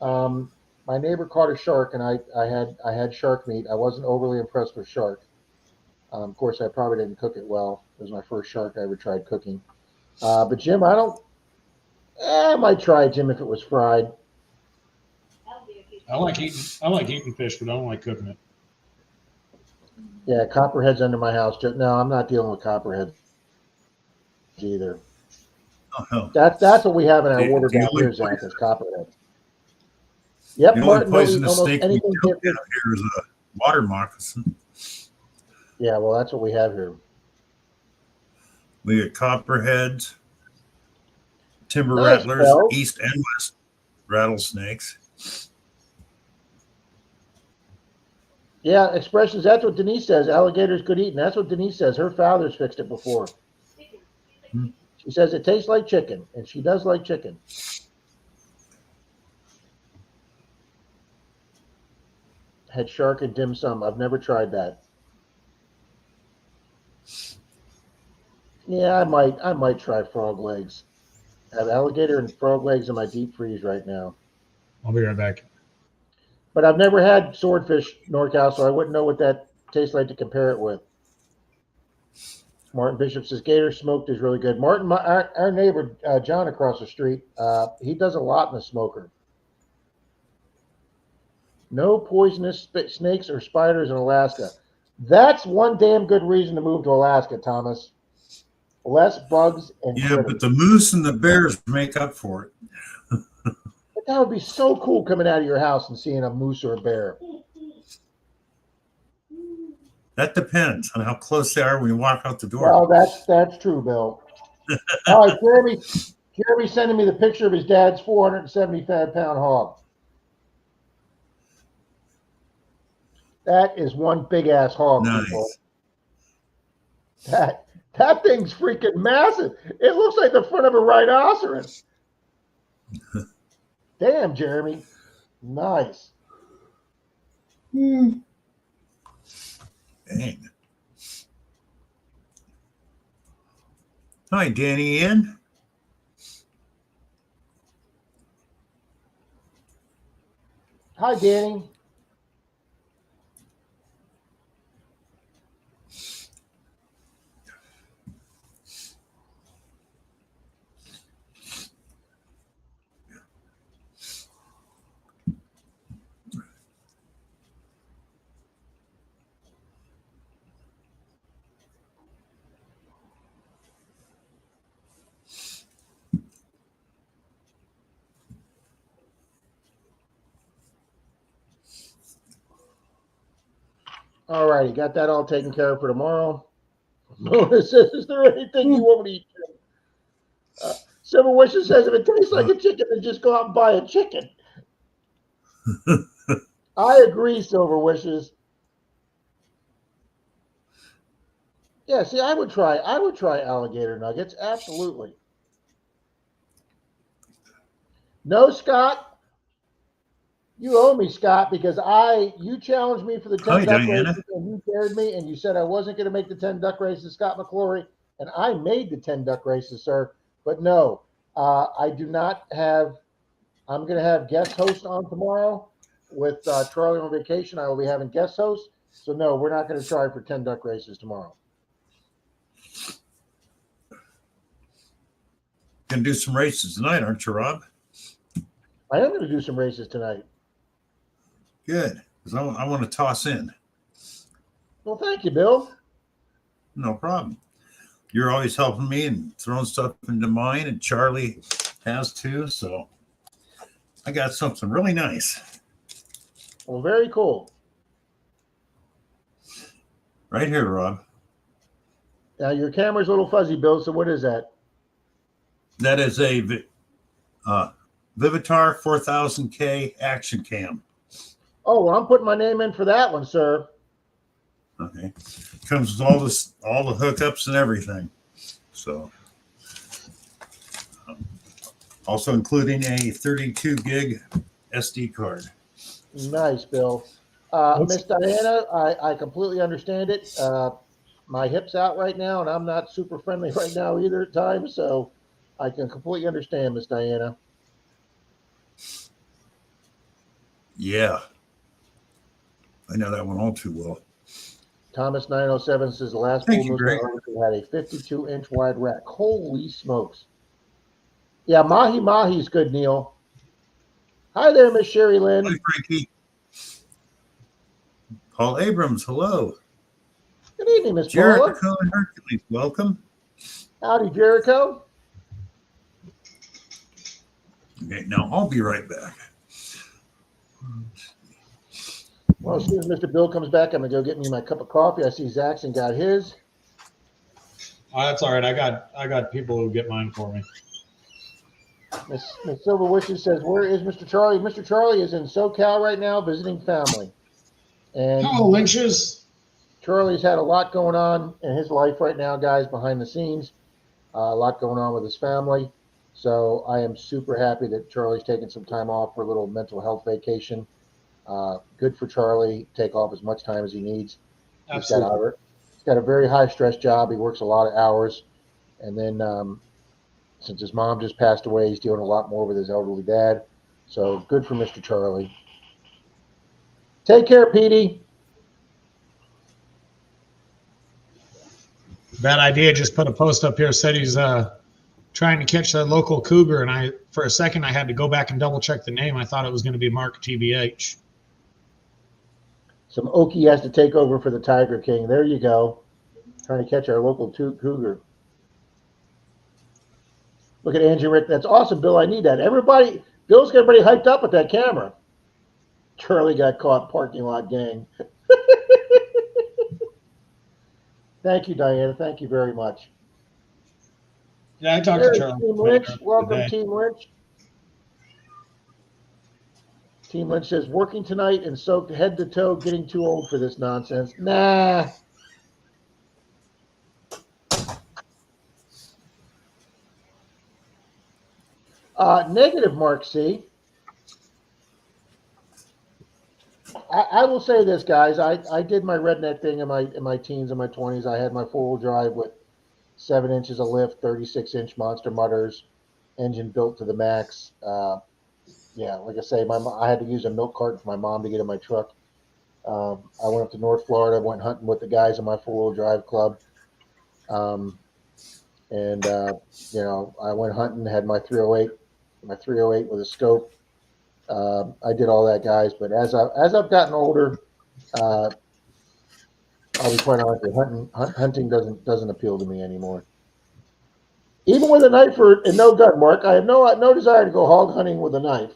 My neighbor caught a shark, and I had shark meat. I wasn't overly impressed with shark. Of course, I probably didn't cook it well. It was my first shark I ever tried cooking. But Jim, I might try it, Jim, if it was fried. I like eating fish, but I don't like cooking it. Yeah, copperheads under my house. No, I'm not dealing with copperheads either. Oh, hell. That's what we have in our The- water the down only here, Zach, is copperheads. Yep, The only Martin, they'll eat poisonous almost snake we anything don't different. have here is a water moccasin. Yeah, well, that's what we have here. We got copperheads, timber Nice, rattlers, Bill. east and west rattlesnakes. Yeah, expressions. That's what Denise says. Alligators good eating. That's what Denise says. Her father's fixed it before. She says it tastes like chicken, and she does like chicken. Had shark and dim sum. I've never tried that. Yeah, I might try frog legs. I have alligator and frog legs in my deep freeze right now. I'll be right back. But I've never had swordfish, NorCal, so I wouldn't know what that tastes like to compare it with. Martin Bishop says gator smoked is really good. Martin, our neighbor John across the street, he does a lot in the smoker. No poisonous snakes or spiders in Alaska. That's one damn good reason to move to Alaska, Thomas. Less bugs and Yeah, critters. but the moose and the bears make up for it. But that would be so cool coming out of your house and seeing a moose or a bear. That depends on how close they are when you walk out the door. Well, that's true, Bill. All right, Jeremy sending me the picture of his dad's 475-pound hog. That is one big ass hog, Nice. people. That thing's freaking massive. It looks like the front of a rhinoceros. Damn, Jeremy. Nice. Dang. Hi, Danny Ian. Hi, Danny. All righty, got that all taken care of for tomorrow. Mona says, is there anything you want me to eat? Silver Wishes says, if it tastes like a chicken, then just go out and buy a chicken. I agree, Silver Wishes. Yeah, see, I would try alligator nuggets, absolutely. No, Scott. You owe me, Scott, because you challenged me for the 10 Hi, duck Diana. races, and you dared me, and you said I wasn't going to make the 10 duck races, Scott McClory, and I made the 10 duck races, sir. But no, I do not have. I'm going to have guest host on tomorrow with Charlie on vacation. I will be having guest host, so no, we're not going to try for 10 duck races tomorrow. Gonna do some races tonight, aren't you, Rob? I am going to do some races tonight. Good, because I want to toss in. Well, thank you, Bill. No problem. You're always helping me and throwing stuff into mine, and Charlie has too. So I got something really nice Well, very cool. right here, Rob. Now, your camera's a little fuzzy, Bill, so what is that? That is a Vivitar 4000K action cam. Oh, well, I'm putting my name in for that one, sir. Okay, comes with all the hookups and everything. So, also including a 32 gig SD card. Nice, Bill. Miss Diana, I completely understand it. My hip's out right now, and I'm not super friendly right now either at times. So I can completely understand, Miss Diana. Yeah. I know that one all too well. Thomas 907 says the last Thank bull you, moose I Greg. harvested had a 52-inch wide rack. Holy smokes. Yeah, Mahi Mahi's good, Neil. Hi there, Miss Sherry Lynn. Hi, Frankie. Paul Abrams, hello. Good evening, Miss Paula. Jericho and Hercules, welcome. Howdy, Jericho. Okay, now I'll be right back. Well, as soon as Mr. Bill comes back, I'm going to go get me my cup of coffee. I see Zaxton got his. Oh, that's all right. I got people who get mine for me. Miss Silver Wishes says, where is Mr. Charlie? Mr. Charlie is in SoCal right now visiting family. And Hello, Lynches. Charlie's had a lot going on in his life right now, guys, behind the scenes. A lot going on with his family. So I am super happy that Charlie's taking some time off for a little mental health vacation. Good for Charlie. Take off as much time as he needs. Absolutely. He's got a very high stress job. He works a lot of hours. And then since his mom just passed away, he's dealing a lot more with his elderly dad. So good for Mr. Charlie. Take care, Petey. Bad idea. Just put a post up here. Said he's trying to catch that local cougar, and for a second I had to go back and double check the name. I thought it was going to be Mark TBH. Some Okie has to take over for the Tiger King. There you go. Trying to catch our local cougar. Look at Angie Rick. That's awesome, Bill. I need that. Bill's got everybody hyped up with that camera. Charlie got caught, parking lot gang. Thank you, Diana. Thank you very much. Yeah, I talked There's to Charlie. Team Lynch. Welcome, Team Lynch. Team Lynch says, working tonight and soaked head to toe, getting too old for this nonsense. Nah. Negative, Mark C. I will say this, guys. I did my redneck thing in my teens and my 20s. I had my four-wheel drive with 7 inches of lift, 36-inch monster mutters, engine built to the max. Yeah, like I say, I had to use a milk carton for my mom to get in my truck. I went up to North Florida, went hunting with the guys in my four-wheel drive club. I went hunting, had my 308 with a scope. I did all that, guys. But as I've gotten older, I'll be quite honest with you, hunting doesn't appeal to me anymore. Even with a knife and no gun, Mark, I have no desire to go hog hunting with a knife.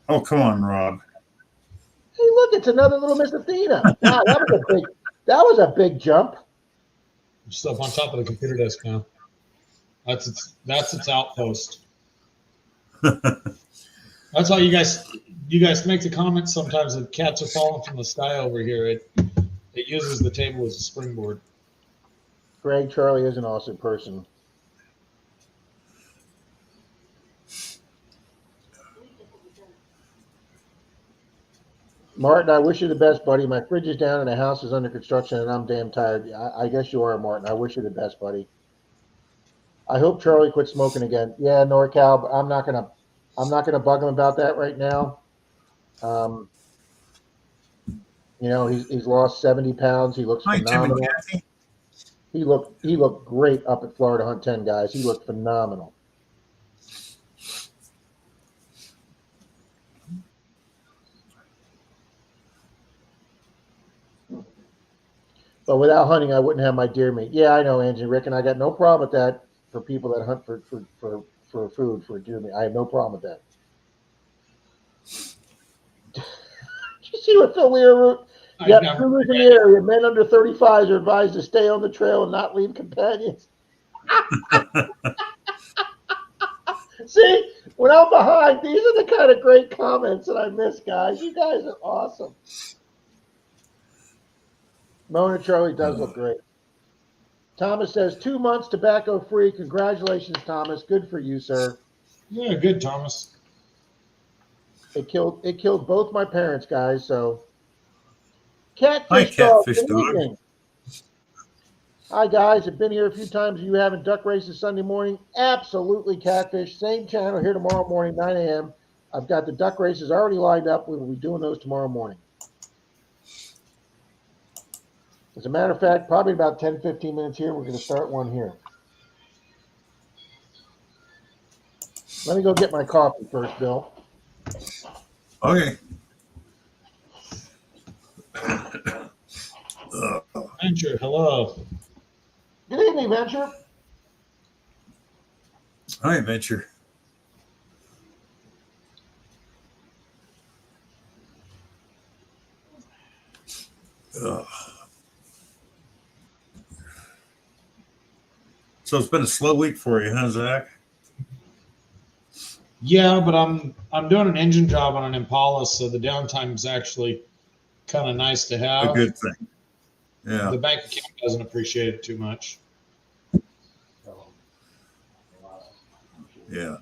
Oh, come on, Rob. Hey, look, it's another little Miss Athena. Wow, that was a big jump. Just up on top of the computer desk now. That's its outpost. That's how you guys make the comments sometimes that cats are falling from the sky over here. It uses the table as a springboard. Greg, Charlie is an awesome person. Martin, I wish you the best, buddy. My fridge is down and the house is under construction and I'm damn tired. I guess you are, Martin. I wish you the best, buddy. I hope Charlie quits smoking again. Yeah, NorCal, but I'm not gonna bug him about that right now. He's lost 70 pounds. He looks phenomenal. Tim and Kathy. He looked great up at Florida Hunt 10, guys. He looked phenomenal. But without hunting, I wouldn't have my deer meat. Yeah, I know, Angie, Rick, and I got no problem with that for people that hunt for food, for deer meat. I have no problem with that. Did you see what Phil Lear wrote? Yep, cougars in the area. Men under 35s are advised to stay on the trail and not leave companions. See, when I'm behind, these are the kind of great comments that I miss, guys. You guys are awesome. Mona Charlie does look great. Thomas says 2 months tobacco free. Congratulations, Thomas. Good for you, sir. Yeah, good, Thomas. It killed both my parents, guys. So, Hi, Catfish Catfish Dog. Good Dog. evening. Hi guys, I've been here a few times. Are you having duck races Sunday morning? Absolutely, Catfish. Same channel here tomorrow morning, 9 a.m. I've got the duck races already lined up. We will be doing those tomorrow morning. As a matter of fact, probably about 10, 15 minutes here, we're going to start one here. Let me go get my coffee first, Bill. Okay. Venture, hello. Good evening, Venture. Hi, Venture. So it's been a slow week for you, huh, Zach? Yeah, but I'm doing an engine job on an Impala, so the downtime is actually kind of nice to have. A good thing. Yeah. The bank account doesn't appreciate it too much. Yeah.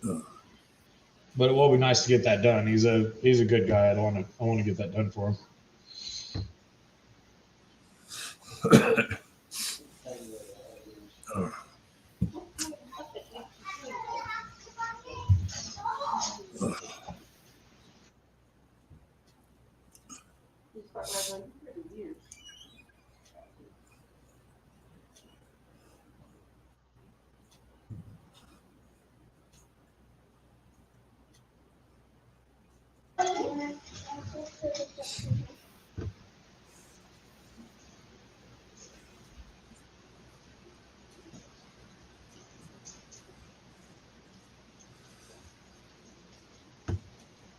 But it will be nice to get that done. He's a good guy. I want to get that done for him.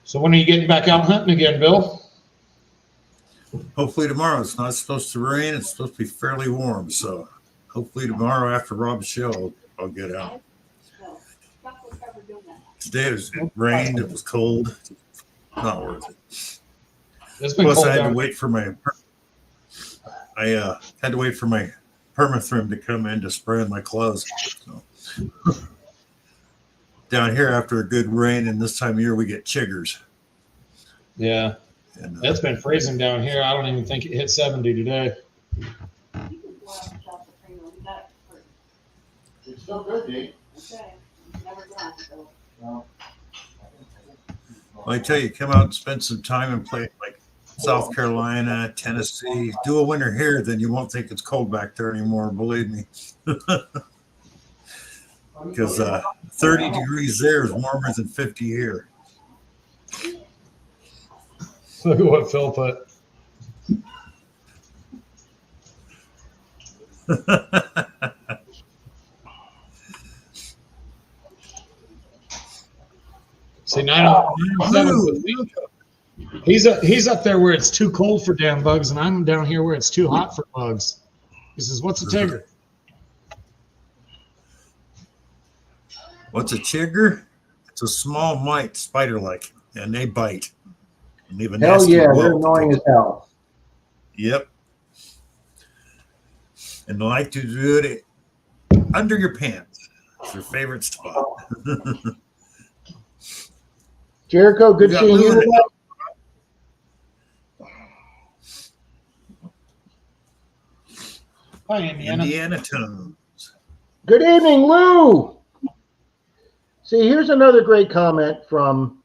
So when are you getting back out hunting again, Bill? Hopefully tomorrow. It's not supposed to rain. It's supposed to be fairly warm. So hopefully tomorrow after Rob's show, I'll get out. Today it rained. It was cold. Not worth it. It's been Plus, cold I had down. to wait for my. I had to wait for my permethrin to come in to spray on my clothes. So. Down here, after a good rain, and this time of year we get chiggers. Yeah, And, it's been freezing down here. I don't even think it hit 70 today. It's still good, Dave. I tell you, come out and spend some time and play like South Carolina, Tennessee. Do a winter here, then you won't think it's cold back there anymore. Believe me, because 30 degrees there is warmer than 50 here. Look at what Phil put. See, 907. He's up there where it's too cold for damn bugs, and I'm down here where it's too hot for bugs. He says, "What's a tigger?" What's a chigger? It's a small mite, spider-like, and they bite. And leave a Hell nasty yeah, they're welt. annoying as hell. Yep. And they like to do it under your pants. It's their favorite spot. Jericho, good We got seeing you Lou in today. Hi, Indiana. Indiana Tones. Good evening, Lou. See, here's another great comment from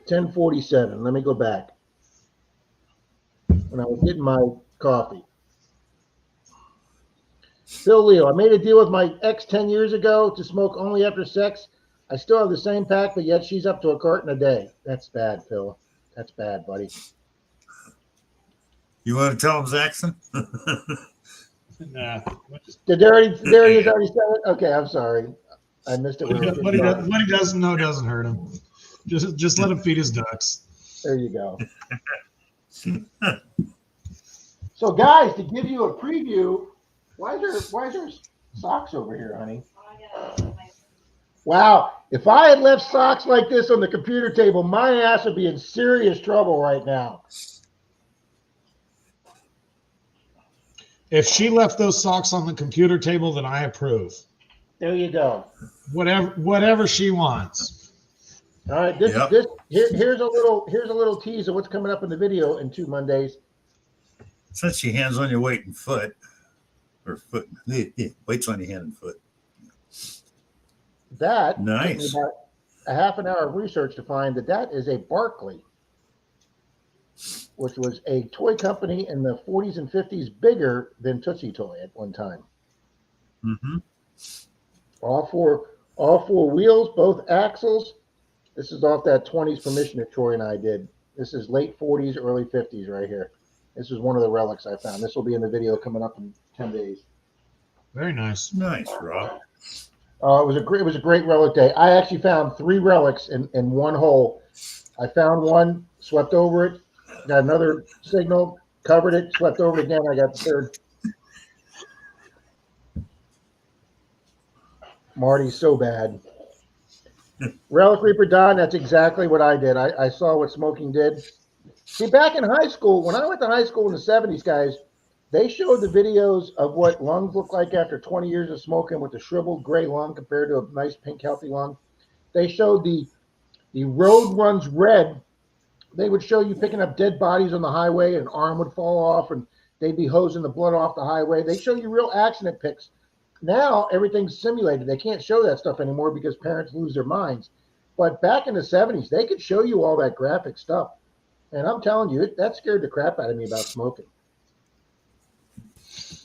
1047. Let me go back. When I was getting my coffee. Phil Leo, I made a deal with my ex 10 years ago to smoke only after sex. I still have the same pack, but yet she's up to a carton a day. That's bad, Phil. That's bad, buddy. You want to tell him, Zaxxon? Nah. Did there he is already said it? Okay, I'm sorry. I missed it. What he doesn't know doesn't hurt him. Just let him feed his ducks. There you go. So, guys, to give you a preview, why is there socks over here, honey? Wow. If I had left socks like this on the computer table, my ass would be in serious trouble right now. If she left those socks on the computer table, then I approve. There you go. Whatever she wants. All right, here's a little tease of what's coming up in the video in 2 Mondays. Since your hands on your weight and foot, or foot, weights on your hand and foot. That took me Nice. about a half an hour of research to find that is a Barkley, which was a toy company in the 40s and 50s, bigger than Tootsie Toy at one time. Mm-hmm. All four wheels, both axles. This is off that 20s permission that Troy and I did. This is late 40s, early 50s right here. This is one of the relics I found. This will be in the video coming up in 10 days. Very nice. Nice, Rob. It was a great relic day. I actually found 3 relics in one hole. I found one, swept over it, got another signal, covered it, swept over it again. I got the third. Marty's so bad. Relic Reaper Don, that's exactly what I did. I saw what smoking did. See, back in high school, when I went to high school in the 70s, guys, they showed the videos of what lungs look like after 20 years of smoking with the shriveled gray lung compared to a nice pink healthy lung. They showed the road runs red. They would show you picking up dead bodies on the highway, and an arm would fall off, and they'd be hosing the blood off the highway. They show you real accident pics. Now everything's simulated. They can't show that stuff anymore because parents lose their minds. But back in the 70s, they could show you all that graphic stuff. And I'm telling you, that scared the crap out of me about smoking.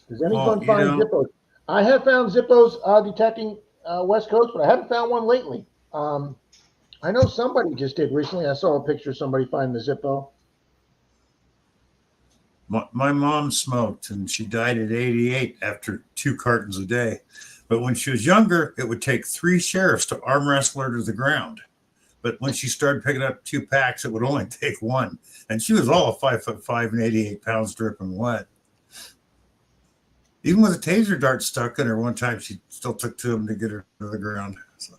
Does anyone find Zippos? I have found Zippos detecting West Coast, but I haven't found one lately. I know somebody just did recently. I saw a picture of somebody finding the Zippo. My mom smoked, and she died at 88 after 2 cartons a day. But when she was younger, it would take 3 sheriffs to arm wrestle her to the ground. But when she started picking up 2 packs, it would only take 1. And she was all 5'5" and 88 pounds dripping wet. Even with a taser dart stuck in her one time, she still took 2 of them to get her to the ground. So,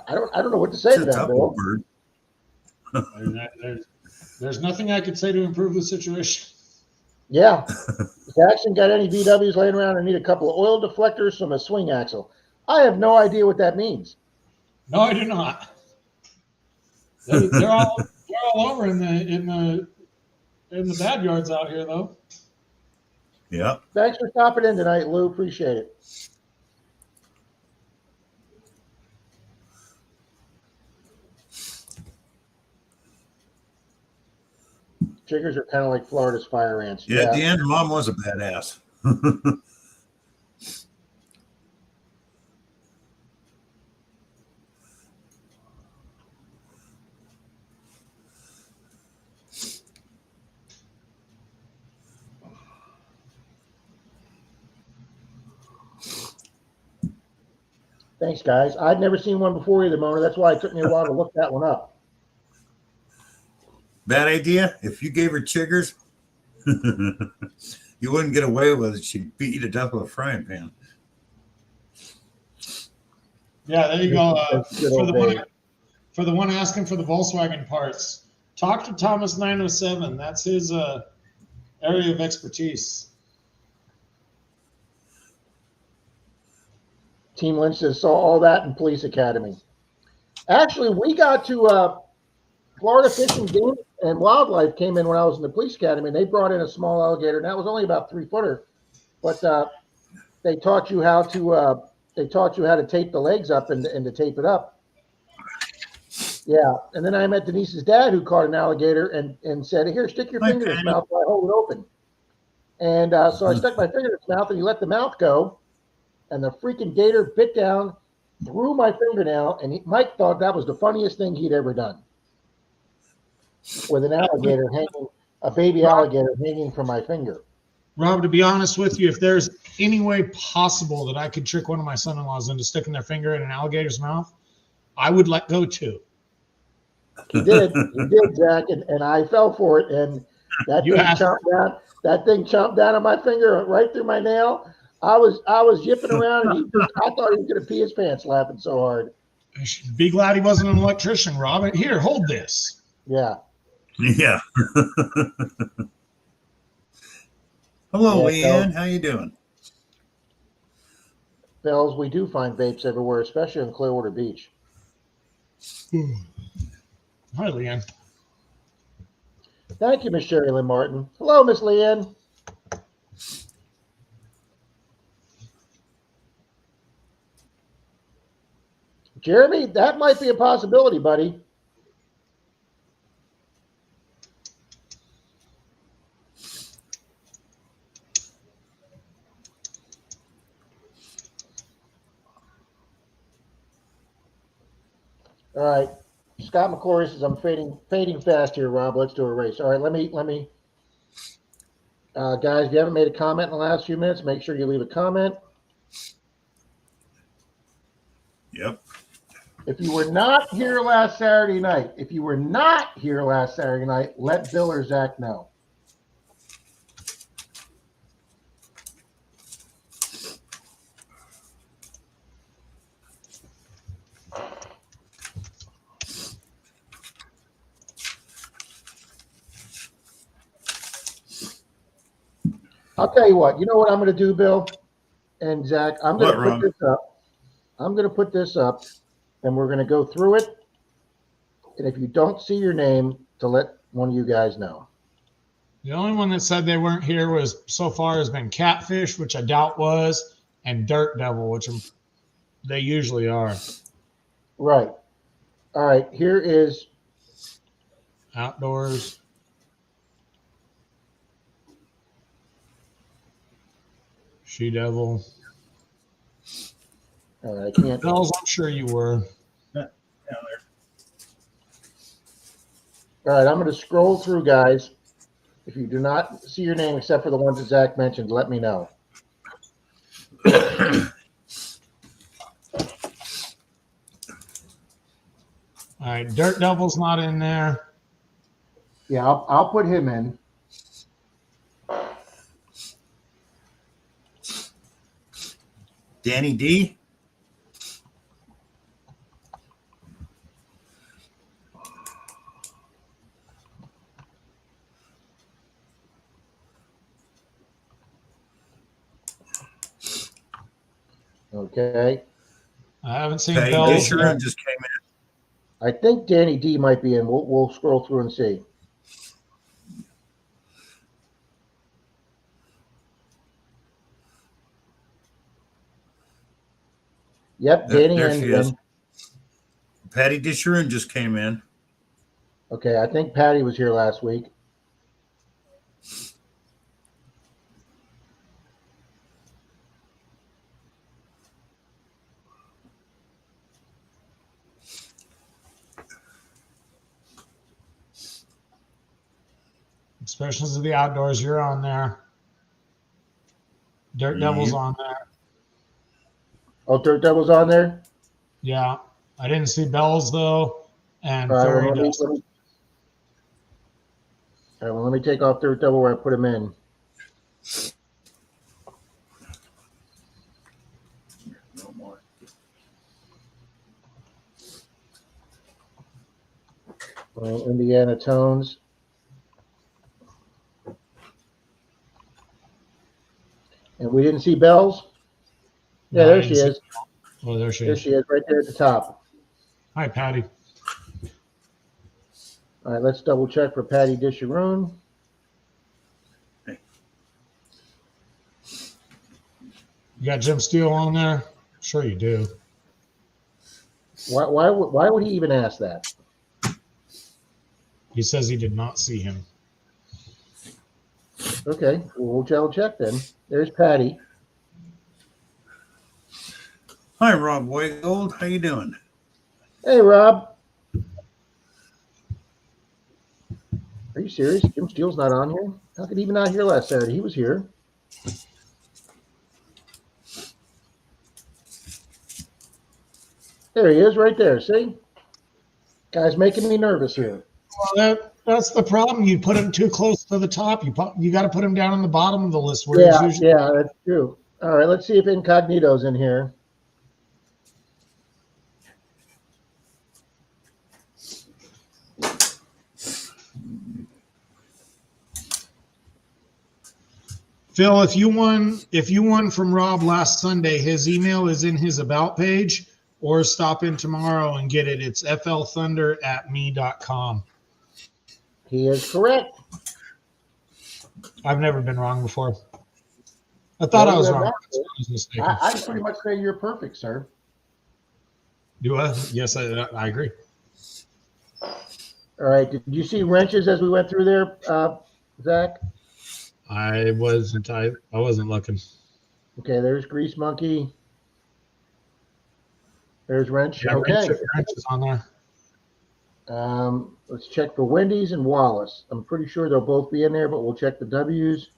I don't know what to say to that, Bill. Bird. There's nothing I could say to improve the situation. Yeah. Jackson got any VWs laying around and need a couple of oil deflectors from a swing axle? I have no idea what that means. No, I do not. They're all over in the bad yards out here, though. Yeah. Thanks for stopping in tonight, Lou. Appreciate it. Chiggers are kind of like Florida's fire ants. Yeah, at the end, Mom was a badass. Thanks, guys. I'd never seen one before either, Mona. That's why it took me a while to look that one up. Bad idea. If you gave her chiggers, you wouldn't get away with it. She'd beat you to death with a frying pan. Yeah, there you go. For the one asking for the Volkswagen parts, talk to Thomas 907. That's his area of expertise. Team Lynch says, saw all that in Police Academy. Actually, we got to Florida Fish and Game and Wildlife came in when I was in the Police Academy, and they brought in a small alligator, and that was only about 3-footer. But they taught you how to tape the legs up and to tape it up. Yeah, and then I met Denise's dad, who caught an alligator and said, "Here, stick your finger in its mouth while I hold it open." And so I stuck my finger in its mouth, and he let the mouth go. And the freaking gator bit down through my fingernail, and Mike thought that was the funniest thing he'd ever done. With an alligator hanging, a baby alligator hanging from my finger. Rob, to be honest with you, if there's any way possible that I could trick one of my son-in-laws into sticking their finger in an alligator's mouth, I would let go too. He did, Jack, and I fell for it, and that thing chomped down on my finger right through my nail. I was yipping around, and I thought he was going to pee his pants laughing so hard. Be glad he wasn't an electrician, Rob. Here, hold this. Yeah. Yeah. Hello, Leanne. How you doing? Bells, we do find vapes everywhere, especially in Clearwater Beach. Hi, Leanne. Thank you, Miss Sherry Lynn Martin. Hello, Miss Leanne. Jeremy, that might be a possibility, buddy. All right. Scott McCory says I'm fading fast here, Rob. Let's do a race. All right, let me guys, if you haven't made a comment in the last few minutes, make sure you leave a comment. Yep. If you were not here last Saturday night, let Bill or Zach know. I'll tell you what. You know what I'm going to do, Bill and Zach? I'm going to put this up. I'm going to put this up, and we're going to go through it. And if you don't see your name, to let one of you guys know. The only one that said they weren't here was so far has been Catfish, which I doubt was, and Dirt Devil, which they usually are. Right. All right. Here is Outdoors. She Devil. All right. I can't. Bells, I'm sure you were. Down there. All right. I'm going to scroll through, guys. If you do not see your name, except for the ones that Zach mentioned, let me know. All right. Dirt Devil's not in there. Yeah, I'll put him in. Danny D. Okay. I haven't seen Patty Bells Disher yet. just came in. I think Danny D might be in. We'll scroll through and see. Yep, Danny There and she is. Patty Disher just came in. Okay, I think Patty was here last week. Expressions of the Outdoors, you're on there. Dirt Devil's Yep. on there. Oh, Dirt Devil's on there? Yeah. I didn't see Bells, though. And All right, Fairy well, Dust. all right, well, let me take off Dirt Devil where I put him in. No more. Indiana Tones. And we didn't see Bells? Yeah, No, I there she didn't is. see- Oh, there she There is. she is, right there at the top. Hi, Patty. All right, let's double check for Patty Disharoon. You got Jim Steele on there? Sure you do. Why would he even ask that? He says he did not see him. Okay, well, we'll double check then. There's Patty. Hi, Rob Waygold. How you doing? Hey, Rob. Are you serious? Jim Steele's not on here? How could he be not here last Saturday? He was here. There he is, right there. See? Guy's making me nervous here. Well, that's the problem. You put him too close to the top. You got to put him down on the bottom of the list where he's usually. Yeah, that's true. All right, let's see if Incognito's in here. Phil, if you won from Rob last Sunday, his email is in his about page, or stop in tomorrow and get it. It's FLThunder@me.com. He is correct. I've never been wrong before. I thought Well, I was you're wrong. right. I was mistaken. I pretty much say you're perfect, sir. Do I? Yes, I agree. All right. Did you see wrenches as we went through there, Zach? I wasn't looking. Okay, there's Grease Monkey. There's Wrench. Yeah, Okay. wrench is on there. Let's check for Wendy's and Wallace. I'm pretty sure they'll both be in there, but we'll check the W's.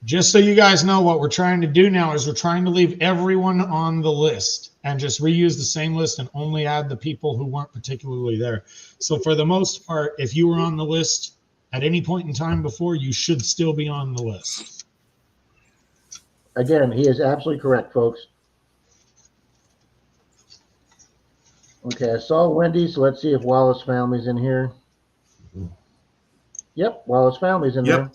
Just so you guys know, what we're trying to do now is we're trying to leave everyone on the list and just reuse the same list and only add the people who weren't particularly there. So for the most part, if you were on the list at any point in time before, you should still be on the list. Again, he is absolutely correct, folks. Okay, I saw Wendy's, so let's see if Wallace Family's in here. Yep, Wallace Family's in there.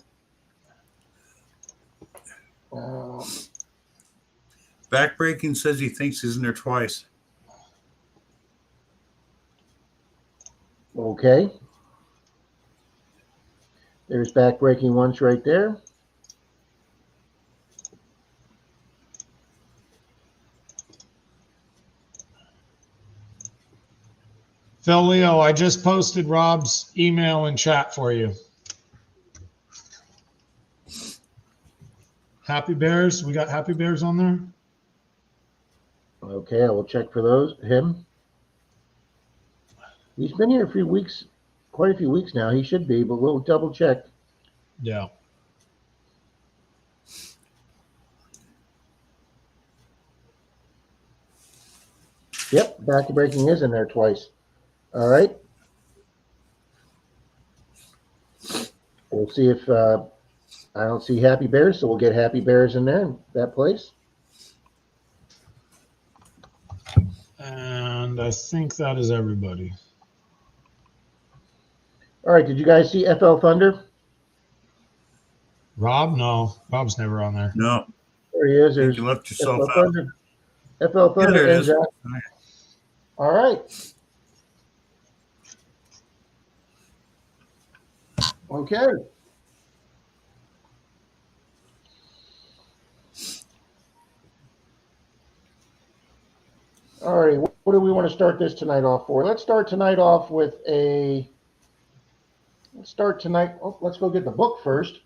Backbreaking says he thinks he's in there twice. Okay. There's Backbreaking once right there. Phil Leo, I just posted Rob's email in chat for you. Happy Bears. We got Happy Bears on there. Okay, I will check for him. He's been here a few weeks, quite a few weeks now. He should be, but we'll double check. Yeah. Yep, Backbreaking is in there twice. All right. We'll see if I don't see Happy Bears, so we'll get Happy Bears in there in that place. And I think that is everybody. All right, did you guys see FLThunder? Rob? No, Rob's never on there. No. There he is. There's You left yourself out. FLThunder. FLThunder Yeah, there it and is. Jack. All right. Okay. All right. What do we want to start this tonight off for? Let's start tonight off with a. Let's start tonight. Oh, let's go get the book first.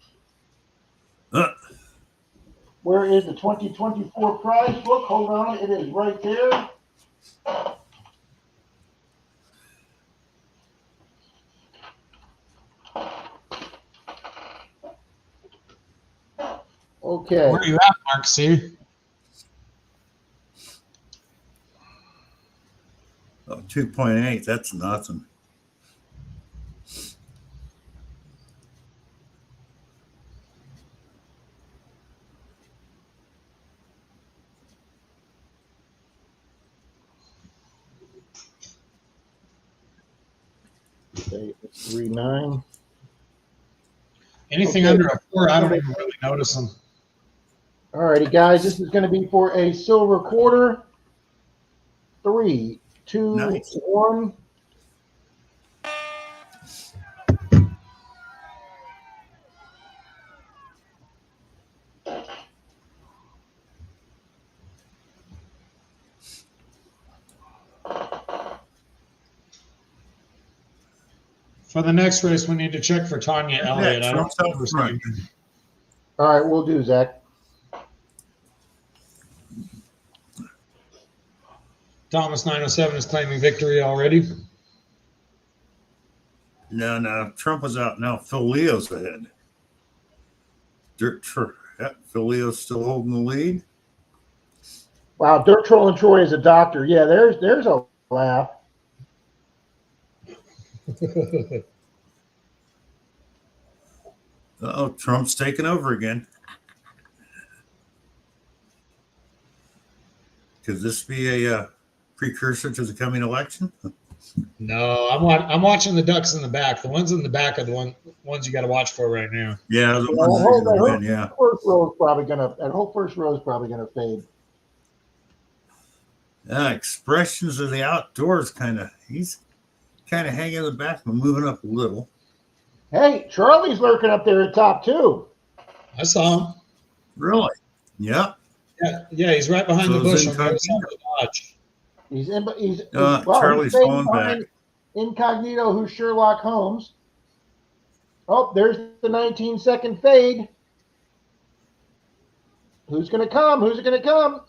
Where is the 2024 prize book? Hold on. It is right there. Okay. Where are you at, Mark C? Oh, 2.8. That's nothing. Okay, it's 3.9. Anything Okay. under a 4, I don't even really notice them. All righty, guys. This is going to be for a silver quarter. 3, 2, Nice. 1. For the next race, we need to check for Tanya Elliott. I don't Trump's out remember front. seeing- All right, we'll do, Zach. Thomas 907 is claiming victory already. No. Trump was out. Now Phil Leo's ahead. Phil Leo's still holding the lead. Wow, Dirt Trolling Troy is a doctor. Yeah, there's a laugh. Oh, Trump's taking over again. Could this be a precursor to the coming election? No, I'm watching the ducks in the back. The ones in the back are the ones you got to watch for right now. Yeah, the Well, ones that are gonna win, yeah. First row is probably gonna. That whole first row is probably gonna fade. Expressions of the Outdoors he's kind of hanging in the back, but moving up a little. Hey, Charlie's lurking up there at top too. I saw him. Really? Yeah. Yeah, he's right behind So the is bush on the other side Incognito. of the Dodge. He's Charlie's staying falling back. behind Incognito, who's Sherlock Holmes. Oh, there's the 19-second fade. Who's going to come? Who's going to come?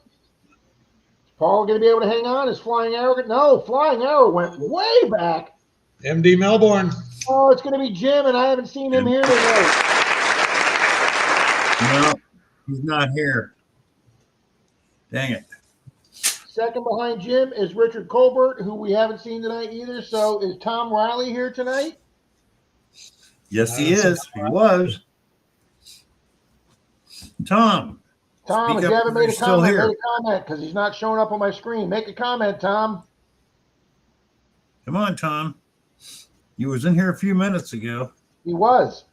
Is Paul going to be able to hang on? Is Flying Arrow? No, Flying Arrow went way back. MD Melbourne. Oh, it's going to be Jim, and I haven't seen him here tonight. No, he's not here. Dang it. Second behind Jim is Richard Colbert, who we haven't seen tonight either. So is Tom Riley here tonight? Yes, he is. He was. Tom, Tom, speak if you up haven't if made you're a still comment, here. make a comment because he's not showing up on my screen. Make a comment, Tom. Come on, Tom. You was in here a few minutes ago. He was.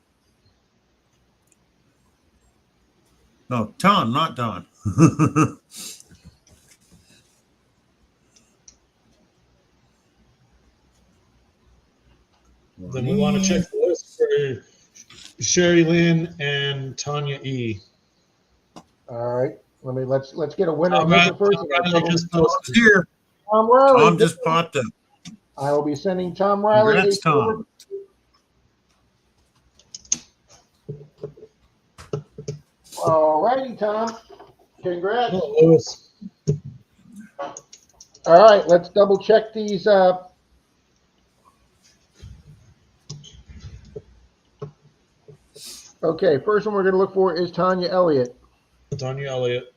No, Tom, not Don. Then we want to check the list for Sherry Lynn and Tanya E. All right. Let's get a winner. Tom Make it first. Riley just Tom's posted. here. Tom Riley. Tom just popped up. I will be sending Tom Riley. Congrats, Tom. All righty, Tom. Congrats. Oh, Lewis. All right, let's double check these. Okay, first one we're going to look for is Tanya Elliott. Tanya Elliott.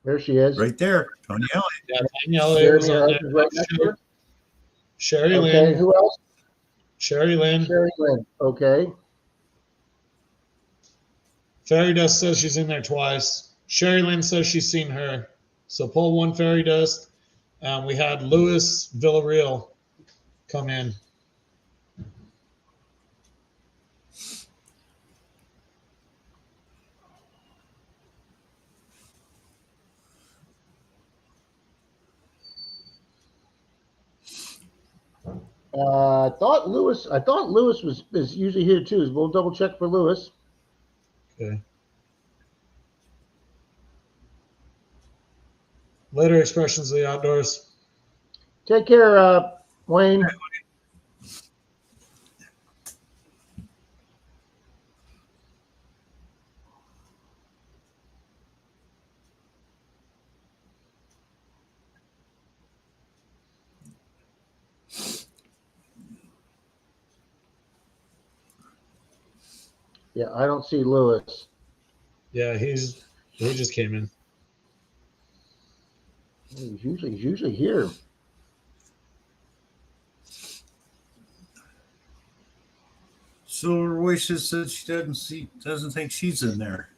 There she is. Right there. Tony Elliott. Yeah, Tanya Elliott was Jeremy on Hart is right next to there. her. Sherry Okay, Lynn. who else? Sherry Lynn. Sherry Lynn. Okay. Fairy Dust says she's in there twice. Sherry Lynn says she's seen her. So pull one Fairy Dust. We had Louis Villarreal come in. I thought Lewis is usually here too. We'll double check for Lewis. Okay. Later expressions of the outdoors. Take care, Wayne. Yeah, I don't see Lewis. Yeah, he just came in. He's usually here. Silver Wishes said she doesn't think she's in there.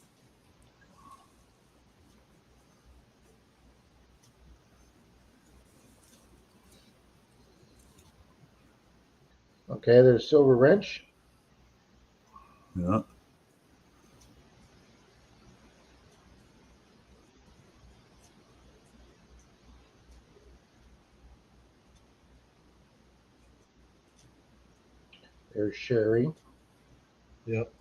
Okay, there's Silver Wrench. Yeah. There's Sherry. Yep.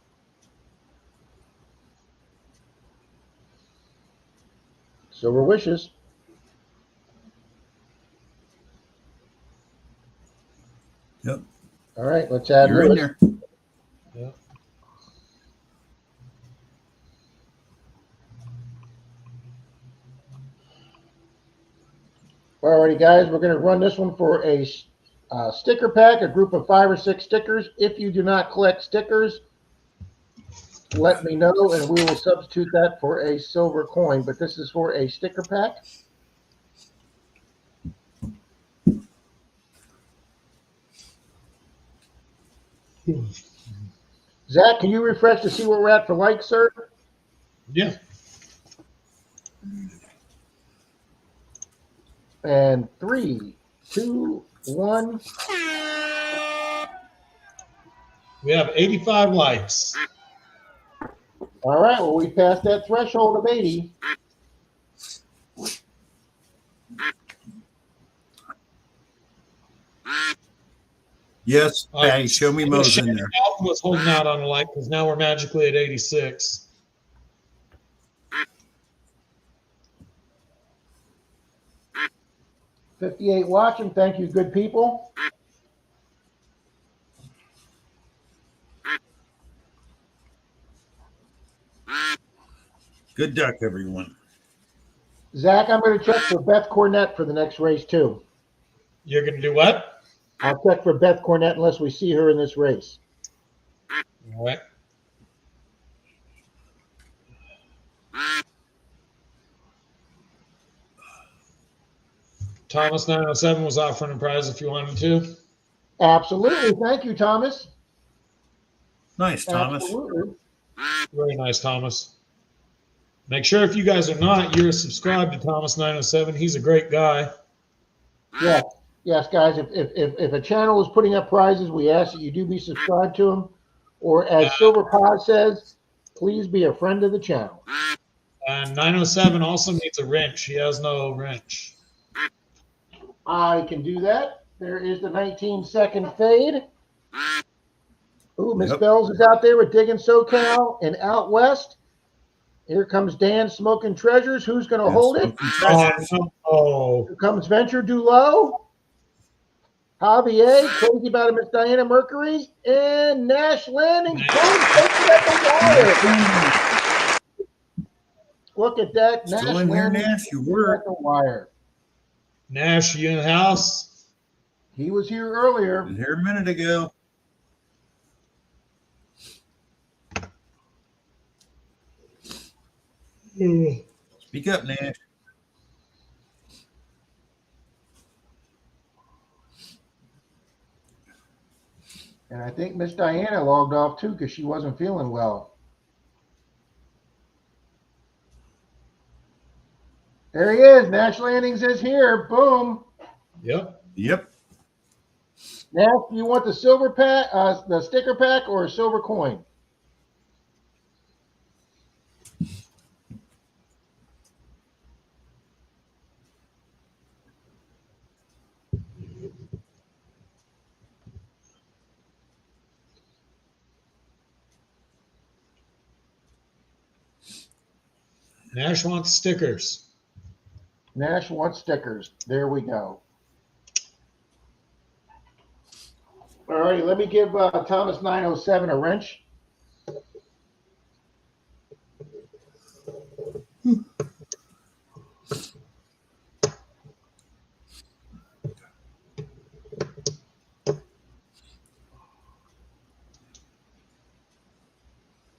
Silver Wishes. Yep. All right, let's add You're in Lewis. there. Yep. Alrighty, guys, we're going to run this one for a sticker pack, a group of 5 or 6 stickers. If you do not collect stickers, let me know, and we will substitute that for a silver coin. But this is for a sticker pack. Zach, can you refresh to see where we're at for likes, sir? Yeah. And 3, 2, 1. We have 85 likes. All right. Well, we passed that threshold of 80. Yes, All right. Patty, show me Mo's in there. Alton was holding out on a like because now we're magically at 86. $58 watching. Thank you, good people. Good duck, everyone. Zach, I'm going to check for Beth Cornett for the next race, too. You're going to do what? I'll check for Beth Cornett unless we see her in this race. All right. Thomas 907 was offering a prize if you wanted to. Absolutely. Thank you, Thomas. Nice, Thomas. Absolutely. Very nice, Thomas. Make sure if you guys are not, you're subscribed to Thomas 907. He's a great guy. Yes, yes, guys. If a channel is putting up prizes, we ask that you do be subscribed to them. Or as Silver Pod says, please be a friend of the channel. And 907 also needs a wrench. He has no wrench. I can do that. There is the 19-second fade. Ooh, Miss Yep. Bells is out there with Digging SoCal and Out West. Here comes Dan smoking treasures. Who's going to hold it? Oh, Here comes Venture Dulo. Javier, crazy about it, Miss Diana Mercury, and Nash Landing. Boom, takes it at the wire. Look at that. Still in here, Landing Nash? You takes it were. at the wire. Nash, you in the house? He was here earlier. Was here a minute ago. Speak up, Nash. And I think Miss Diana logged off too because she wasn't feeling well. There he is. Nash Landings is here. Boom. Yep. Yep. Nash, do you want the silver pack, the sticker pack, or a silver coin? Nash wants stickers. Nash wants stickers. There we go. All right, let me give Thomas 907 a wrench.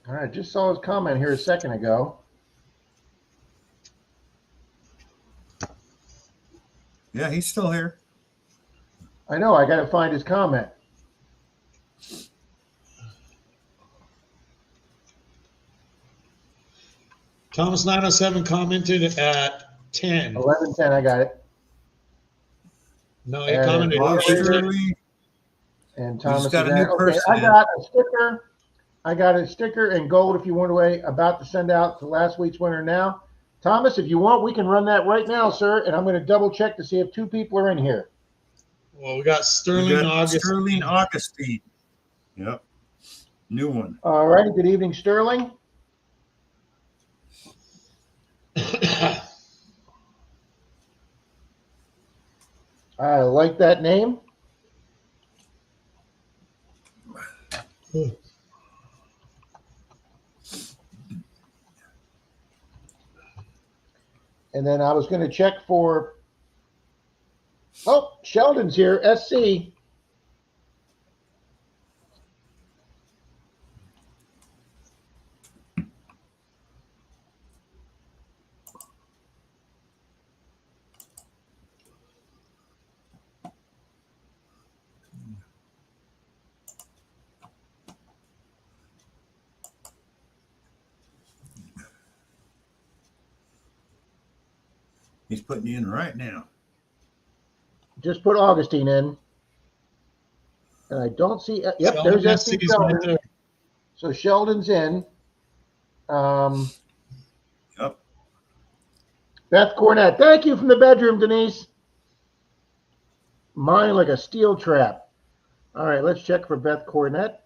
All right, just saw his comment here a second ago. Yeah, he's still here. I know, I got to find his comment. Thomas 907 commented at 10. 11:10, I got it. No, he And commented Oh, at 10. Shirley. And Thomas got is a new at, okay, person I in. got a sticker. I got a sticker in gold if you want away about to send out to last week's winner now. Thomas, if you want, we can run that right now, sir. And I'm going to double check to see if 2 people are in here. Well, we got Sterling August. Sterling Augustine. Yep. New one. All righty. Good evening, Sterling. I like that name. And then I was going to check for, oh, Sheldon's here, SC. He's putting you in right now. just put Augustine in. And I don't see, yep, Sheldon there's SC SC's Sheldon. right there. So Sheldon's in. Yep. Beth Cornett, thank you from the bedroom, Denise. Mine like a steel trap. All right, let's check for Beth Cornett.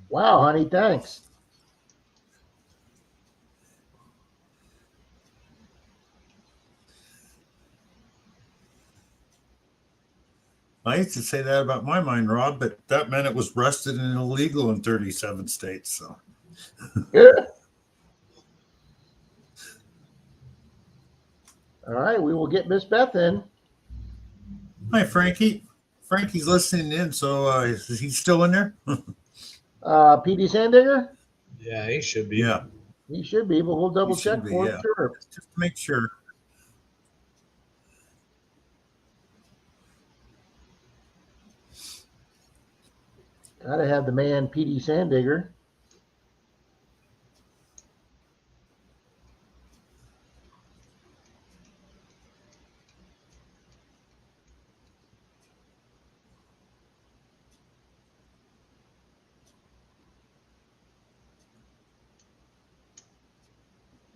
Wow, honey, thanks. I used to say that about my mine, Rob, but that meant it was rusted and illegal in 37 states. So Yeah. All right, we will get Miss Beth in. hi, Frankie. Frankie's listening in. So is he still in there? PD Sandiger? Yeah, he should be. Yeah, He should be, but we'll double he should check be, for him, yeah. sure. Just to make sure. Gotta have the man PD Sandiger.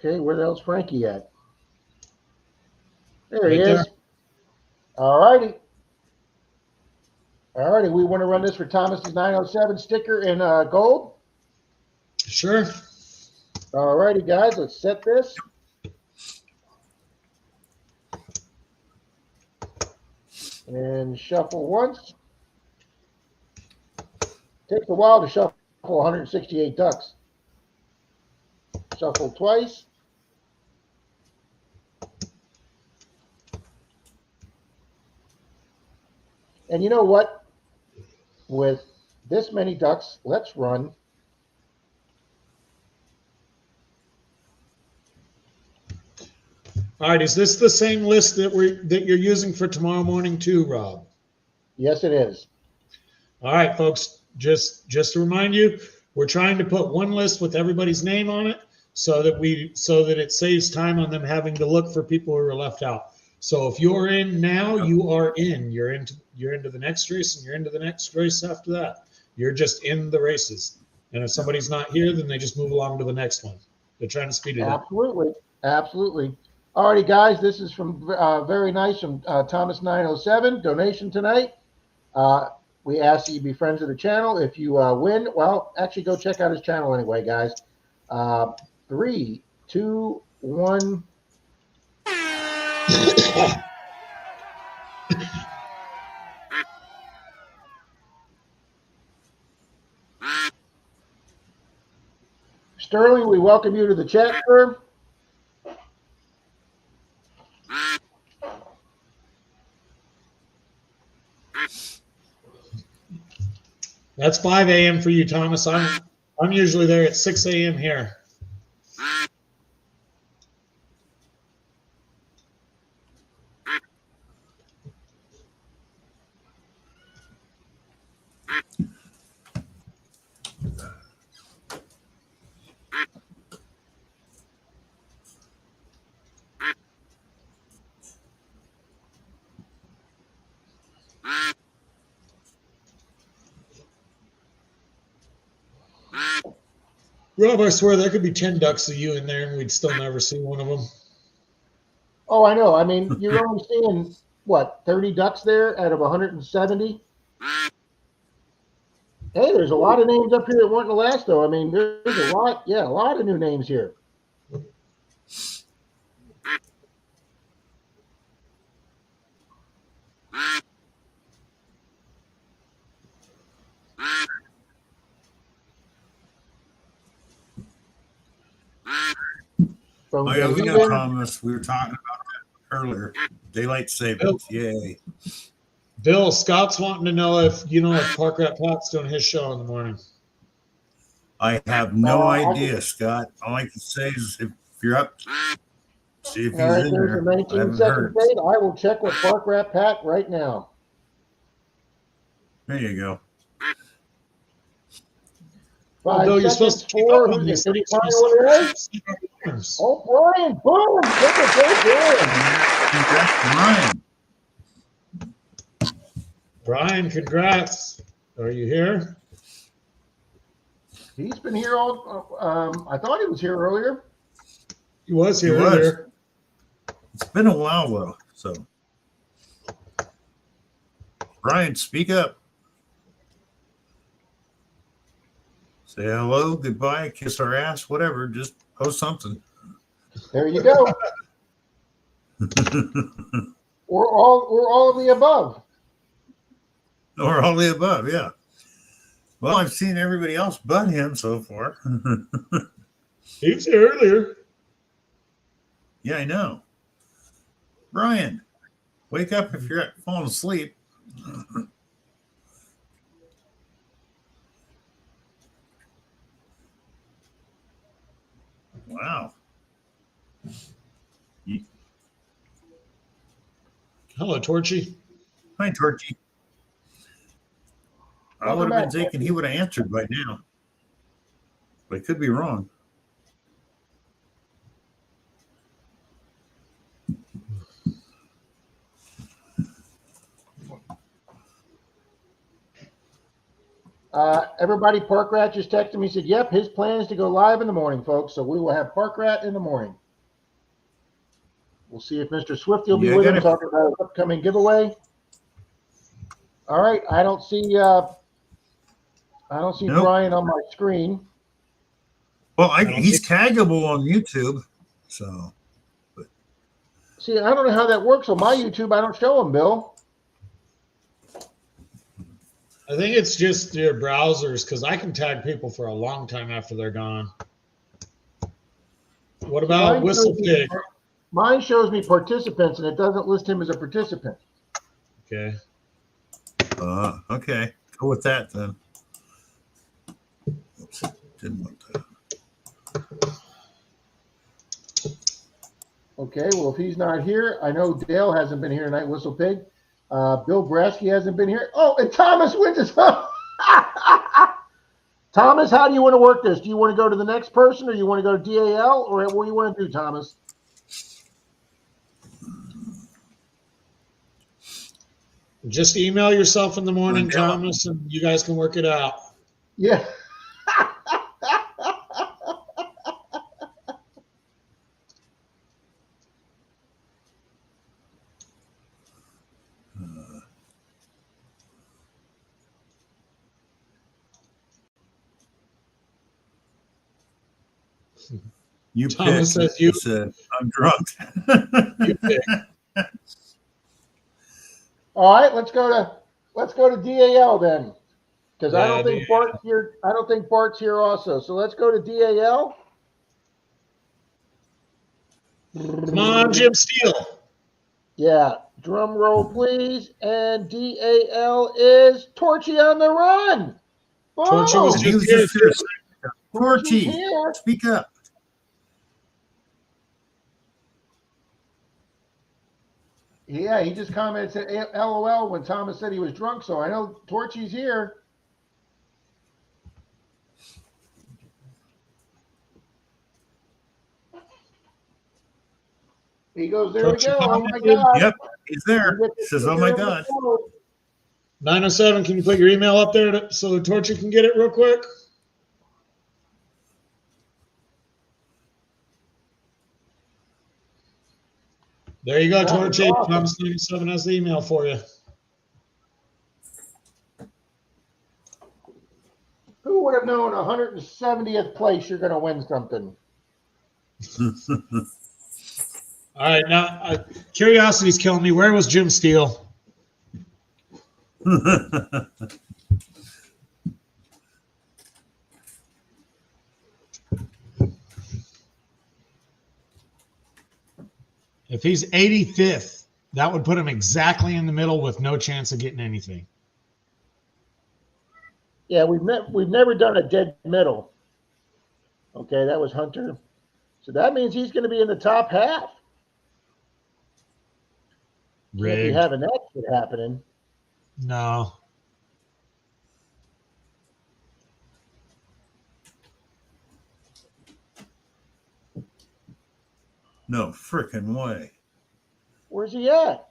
Okay, where the hell's Frankie at? There he Right is. there. All righty. All righty, we want to run this for Thomas's 907 sticker in gold. Sure. All righty, guys, let's set this. And shuffle once. Takes a while to shuffle 168 ducks. Shuffle twice. And you know what? With this many ducks, let's run. All right. Is this the same list that you're using for tomorrow morning too, Rob? Yes, it is. All right, folks. Just to remind you, we're trying to put one list with everybody's name on it, so that it saves time on them having to look for people who are left out. So if you're in now, you are in. You're into the next race, and you're into the next race after that. You're just in the races. And if somebody's not here, then they just move along to the next one. They're trying to speed it up. Absolutely. Absolutely. All righty, guys, this is from very nice from Thomas 907, donation tonight. We ask that you be friends of the channel. If you win, well, actually go check out his channel anyway, guys. 3, 2, 1. Sterling, we welcome you to the chat, sir. That's 5 a.m. for you, Thomas. I'm usually there at 6 a.m. here. Rob, I swear there could be 10 ducks of you in there and we'd still never see one of them. Oh, I know. I mean, you're only seeing, what, 30 ducks there out of 170? Hey, there's a lot of names up here that weren't in the last, though. I mean, there's a lot of new names here. From Oh, yeah, we know, Dunedin. Thomas. We were talking about that earlier. Daylight savings. Yay. Bill, Scott's wanting to know if Park Rat Pat's doing his show in the morning. I have no idea, Scott. All I can say is if you're up, see if he's All right, in there's there. the I 19 haven't second heard. date. I will check with Park Rat Pat right now. There you go. Well, 5 Bill, you're seconds, supposed to keep 4. up on Who's these it? Did he things. find what it is? Oh, Brian, boom! Look at that, Congrats, Brian. Brian, congrats. Are you here? He's been here all. I thought he was here earlier. He was here He was. earlier. It's been a while though, so Brian, speak up. Say hello, goodbye, kiss our ass, whatever. Just post something. There you go. We're all of the above. Or all the above, yeah. Well, I've seen everybody else but him so far. He was here earlier. Yeah, I know. Brian, wake up if you're falling asleep. Wow. Hello, Torchy. Hi, Torchy. I would have been thinking he would have answered by now. But I could be wrong. Everybody, Park Rat just texted me, said, yep, his plan is to go live in the morning, folks. So we will have Park Rat in the morning. We'll see if Mr. Swifty will be with him talking about his upcoming giveaway. All right, I don't see nope. Brian on my screen. Well, he's taggable on YouTube, so. But. See, I don't know how that works on my YouTube. I don't show him, Bill. I think it's just your browsers because I can tag people for a long time after they're gone. What about Whistle Pig? Mine shows me participants, and it doesn't list him as a participant. Okay. Okay. Go with that then. Oops, didn't want that. Okay, well, if he's not here, I know Dale hasn't been here tonight, Whistle Pig. Bill Brasky hasn't been here. Oh, and Thomas wins his phone. Thomas, how do you want to work this? Do you want to go to the next person, or you want to go to DAL, or what do you want to do, Thomas? Just email yourself in the morning, Thomas, and you guys can work it out. Yeah. You Thomas pick. says you said, I'm drunk. You pick. All right, let's go to DAL then, because I don't think Bart's here. I don't think Bart's here also. So let's go to DAL. Come on, Jim Steele. Yeah, drum roll, please. And DAL is Torchy on the run. Torchy was just here. Torchy, speak up. Yeah, he just commented, said LOL when Thomas said he was drunk, so I know Torchy's here. He goes, there Torchy, we go. Oh my God. Yep, he's there. He says, oh my God. 907, can you put your email up there so the Torchy can get it real quick? There you go, Torchy. Thomas 97 has the email for you. Who would have known 170th place you're going to win something? All right, now curiosity's killing me. Where was Jim Steele? If he's 85th, that would put him exactly in the middle with no chance of getting anything. Yeah, we've never done a dead middle. Okay, that was Hunter. So that means he's going to be in the top half. Can't be having that shit happening. No. No freaking way. Where's he at?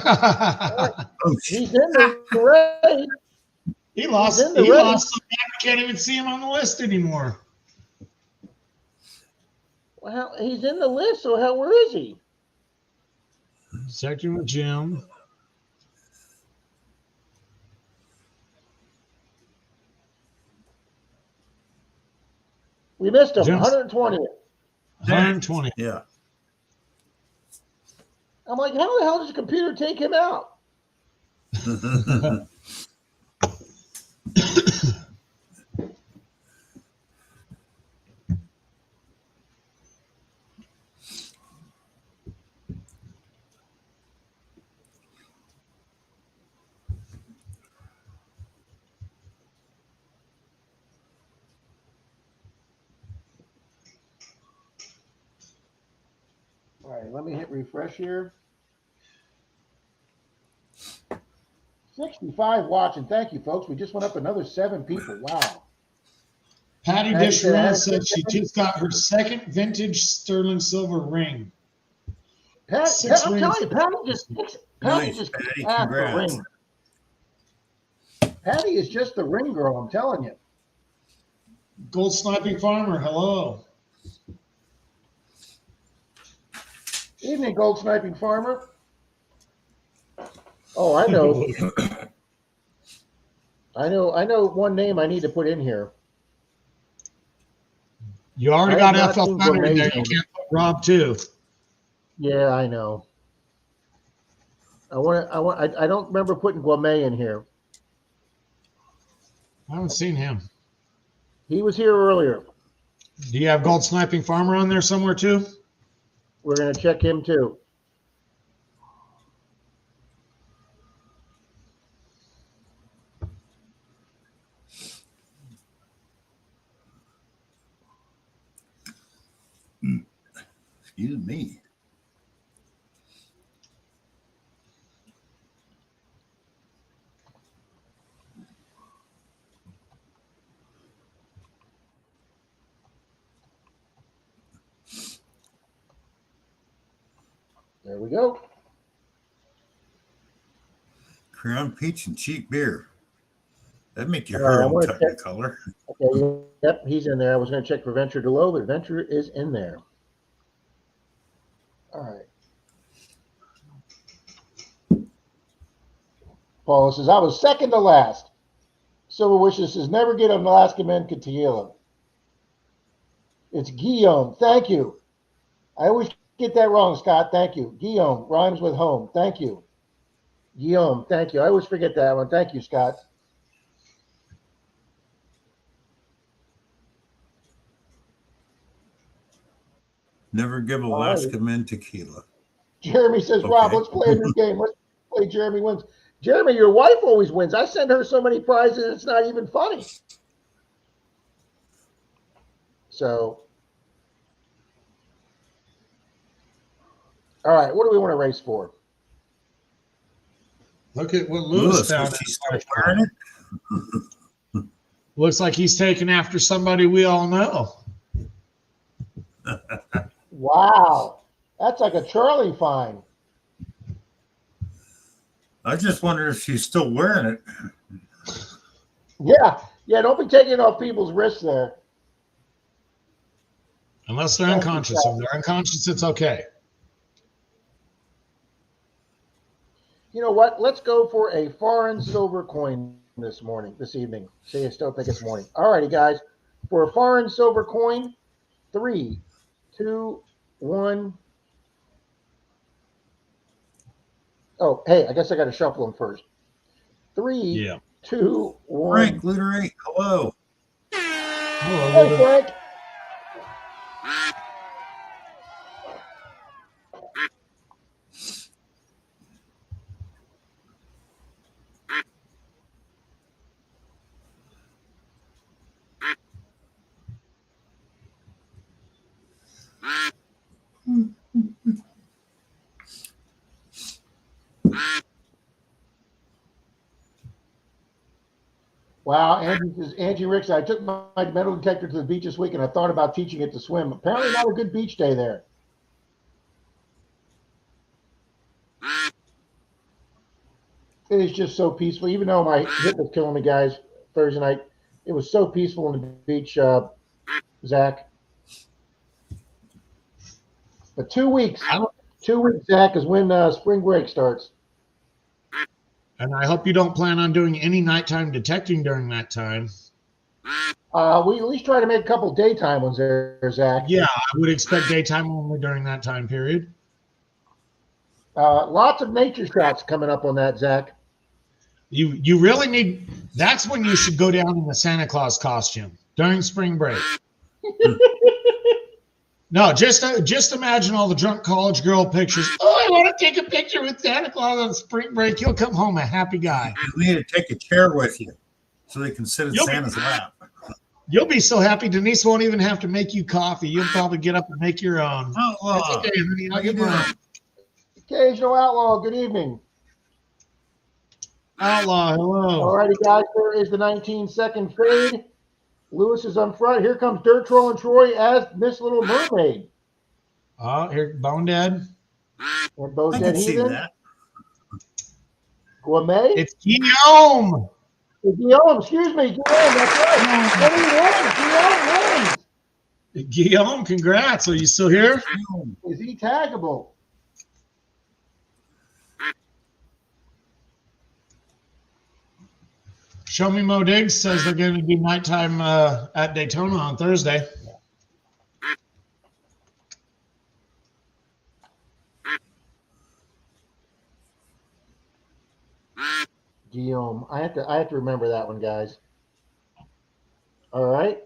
Oh, He's in the race. He lost. in the He race. lost. So bad we can't even see him on the list anymore. Well, he's in the list. So where is he? Second with Jim. We missed him. Jim's- 120th. 120. yeah. I'm like, how the hell does the computer take him out? All right, let me hit refresh here. 65 watching. Thank you, folks. We just went up another 7 people. Wow. Patty Patty Disharuna said, said she just got her second vintage sterling silver ring. I'm telling you, Patty just Nice, just Patty. kicks ass for Congrats. ring. Patty is just the ring girl. I'm telling you. Gold Sniping Farmer, hello. Evening, gold sniping farmer. Oh, I know. I know one name I need to put in here. You already I got have not FL seen Thunder in there. Gourmet You can't put Rob too. Yeah, I know. I don't remember putting Gourmet in here. I haven't seen him. He was here earlier. Do you have Gold Sniping Farmer on there somewhere too? We're gonna check him too. Excuse me. There we go. Crown peach and cheap beer. That'd make your All right, hair I wanna type check- of color. Okay, yep, he's in there. I was gonna check for Venture Below, but Venture is in there. All right. Paul says, I was second to last. Silver Wishes says, never get an Alaska Men tequila. It's Guillaume. Thank you. I always get that wrong, Scott. Thank you. Guillaume rhymes with home. Thank you. Guillaume, thank you. I always forget that one. Thank you, Scott. Never give Alaska Men tequila. Jeremy says, Rob, Okay. let's play a new game. Let's play Jeremy Wins. Jeremy, your wife always wins. I send her so many prizes, it's not even funny. So, all right, what do we want to race for? Look at what Lewis Lewis, found. is she still wearing it? Looks like he's taken after somebody we all know. Wow, that's like a Charlie fine. I just wonder if she's still wearing it. Yeah, don't be taking off people's wrists there. Unless they're unconscious. If they're unconscious, it's okay. You know what? Let's go for a foreign silver coin this evening. See, I still think it's morning. All righty, guys. For a foreign silver coin, 3, 2, 1. Oh, hey, I guess I got to shuffle them first. 3, 2, 1. Frank Glitterate, hello. Hey, Frank. Wow, Angie says, Angie Ricks, I took my metal detector to the beach this week and I thought about teaching it to swim. Apparently not a good beach day there. It is just so peaceful. Even though my hip was killing me, guys, Thursday night, it was so peaceful on the beach, Zach. But 2 weeks, 2 weeks, Zach, is when spring break starts. And I hope you don't plan on doing any nighttime detecting during that time. We at least try to make a couple daytime ones there, Zach. Yeah, I would expect daytime only during that time period. Lots of nature shots coming up on that, Zach. You really need. That's when you should go down in the Santa Claus costume during spring break. No, just imagine all the drunk college girl pictures. Oh, I want to take a picture with Santa Claus on spring break. You'll come home a happy guy. You need to take a chair with you so they can sit in You'll Santa's lap. You'll be so happy. Denise won't even have to make you coffee. You'll probably get up and make your own. Outlaw, That's okay, honey. I'll how you get mine. doing? Occasional Outlaw, good evening. Outlaw, hello. All righty, guys, there is the 19-second fade. Lewis is on front. Here comes Dirt Troll and Troy as Miss Little Mermaid. Oh, here, Bone Dead. And both I Dead can see Heathen. that. Gourmet. It's Guillaume. Guillaume, excuse me, Guillaume, that's right. What are you doing? Guillaume Guillaume, congrats. Are you still here? wins. Is he taggable? Show Me Mo Diggs says they're going to do nighttime at Daytona on Thursday. Guillaume. I have to remember that one, guys. All right.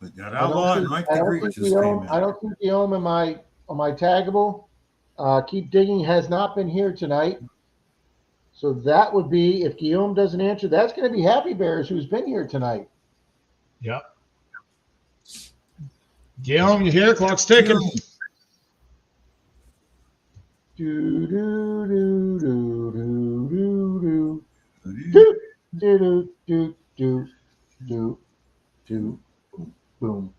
We got Outlaw and Mike the Greek just came in. I don't see Guillaume on my taggable. Keep Digging has not been here tonight. So that would be, if Guillaume doesn't answer, that's going to be Happy Bears, who's been here tonight. Yep. Guillaume, you here? Clock's ticking. Do do do do do do do do do do do boom.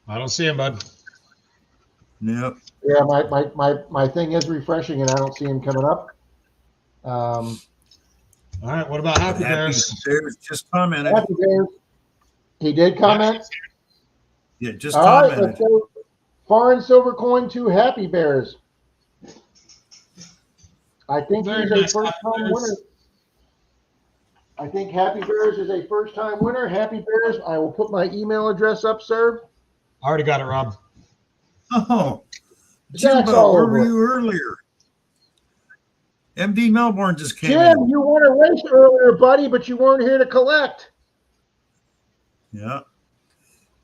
I don't see him, bud. Yep. Yeah, my thing is refreshing and I don't see him coming up. All right, what about Happy Bears? Bears just commented. Happy Bears. He did comment. Yeah, just All right, commented. let's go. Foreign silver coin to Happy Bears. I think Very he's a nice, first-time Happy Bears. winner. I think Happy Bears is a first-time winner. Happy Bears, I will put my email address up, sir. Already got it, Rob. Oh, Jack's Jimbo, all where over were it. you earlier? MD Melbourne just came Jim, in. you won a race earlier, buddy, but you weren't here to collect. Yeah.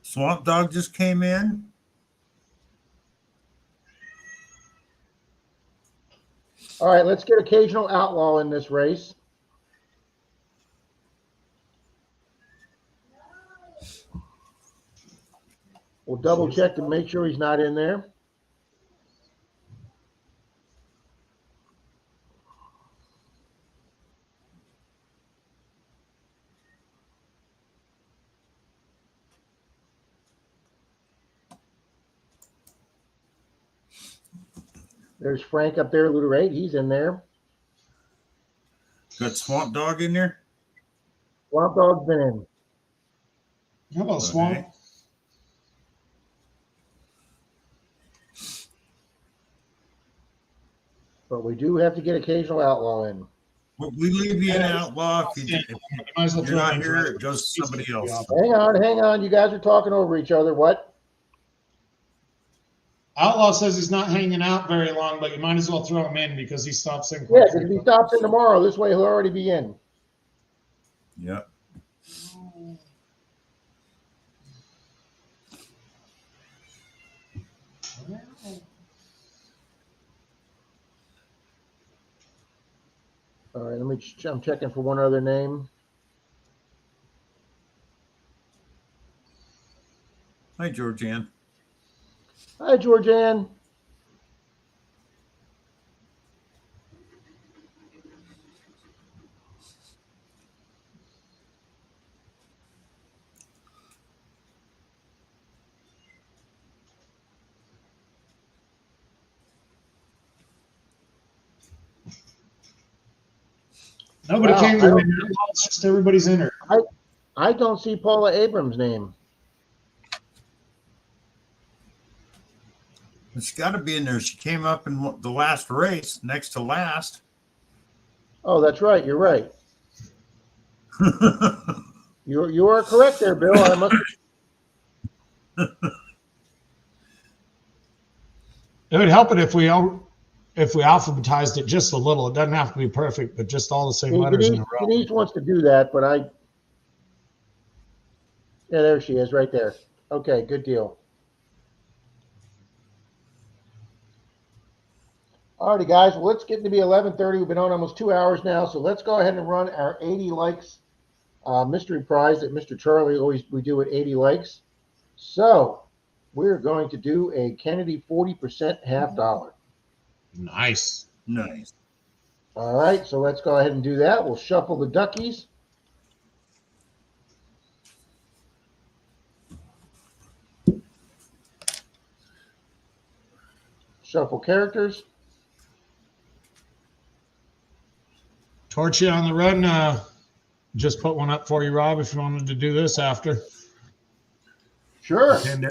Swamp Dog just came in. All right, let's get Occasional Outlaw in this race. We'll double check to make sure he's not in there. There's Frank up there, Luder 8. He's in there. Got Swamp Dog in there. Swamp Dog's been in. How about Swamp? Okay. But we do have to get Occasional Outlaw in. We leave you in Outlaw. If You might as well you're throw not him in here, for- it goes to somebody else. Hang on. You guys are talking over each other. What? Outlaw says he's not hanging out very long, but you might as well throw him in because he stops in. Yeah, because if he stops in tomorrow, this way he'll already be in. Yep. All right, I'm checking for one other name. Hi, Georgianne. Hi, Georgianne. Nobody Wow, came I to don't- win. It's just everybody's in her. I don't see Paula Abrams' name. It's got to be in there. She came up in the last race, next to last. Oh, that's right. You're right. You are correct there, Bill. I must. It would help it if we alphabetized it just a little. It doesn't have to be perfect, but just all the same letters in a row. Denise wants to do that, but yeah, there she is, right there. Okay, good deal. Alrighty, guys. Well, let's get to be 11:30. We've been on almost 2 hours now, so let's go ahead and run our 80 likes mystery prize that Mr. Charlie we do at 80 likes. So we're going to do a Kennedy 40% $50. Nice. Nice. All right, so let's go ahead and do that. We'll shuffle the duckies. Shuffle characters. Torchy on the run. Just put one up for you, Rob, if you wanted to do this after. Sure. And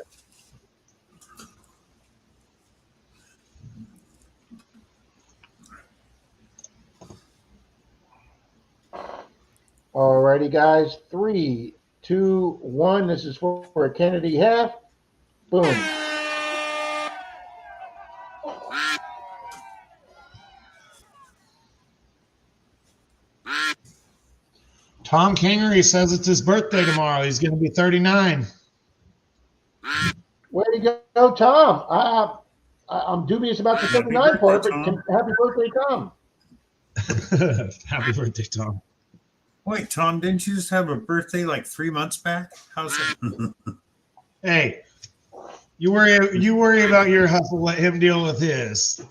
All righty, guys. 3, 2, 1. This is for a Kennedy half. Boom. Tom Kingery says it's his birthday tomorrow. He's going to be 39. Way to go, Tom. I'm dubious about the Happy 79 part, birthday, but Tom. happy birthday, Tom. Happy birthday, Tom. Wait, Tom, didn't you just have a birthday like 3 months back? How's it? Hey, you worry about your hustle. Let him deal with his.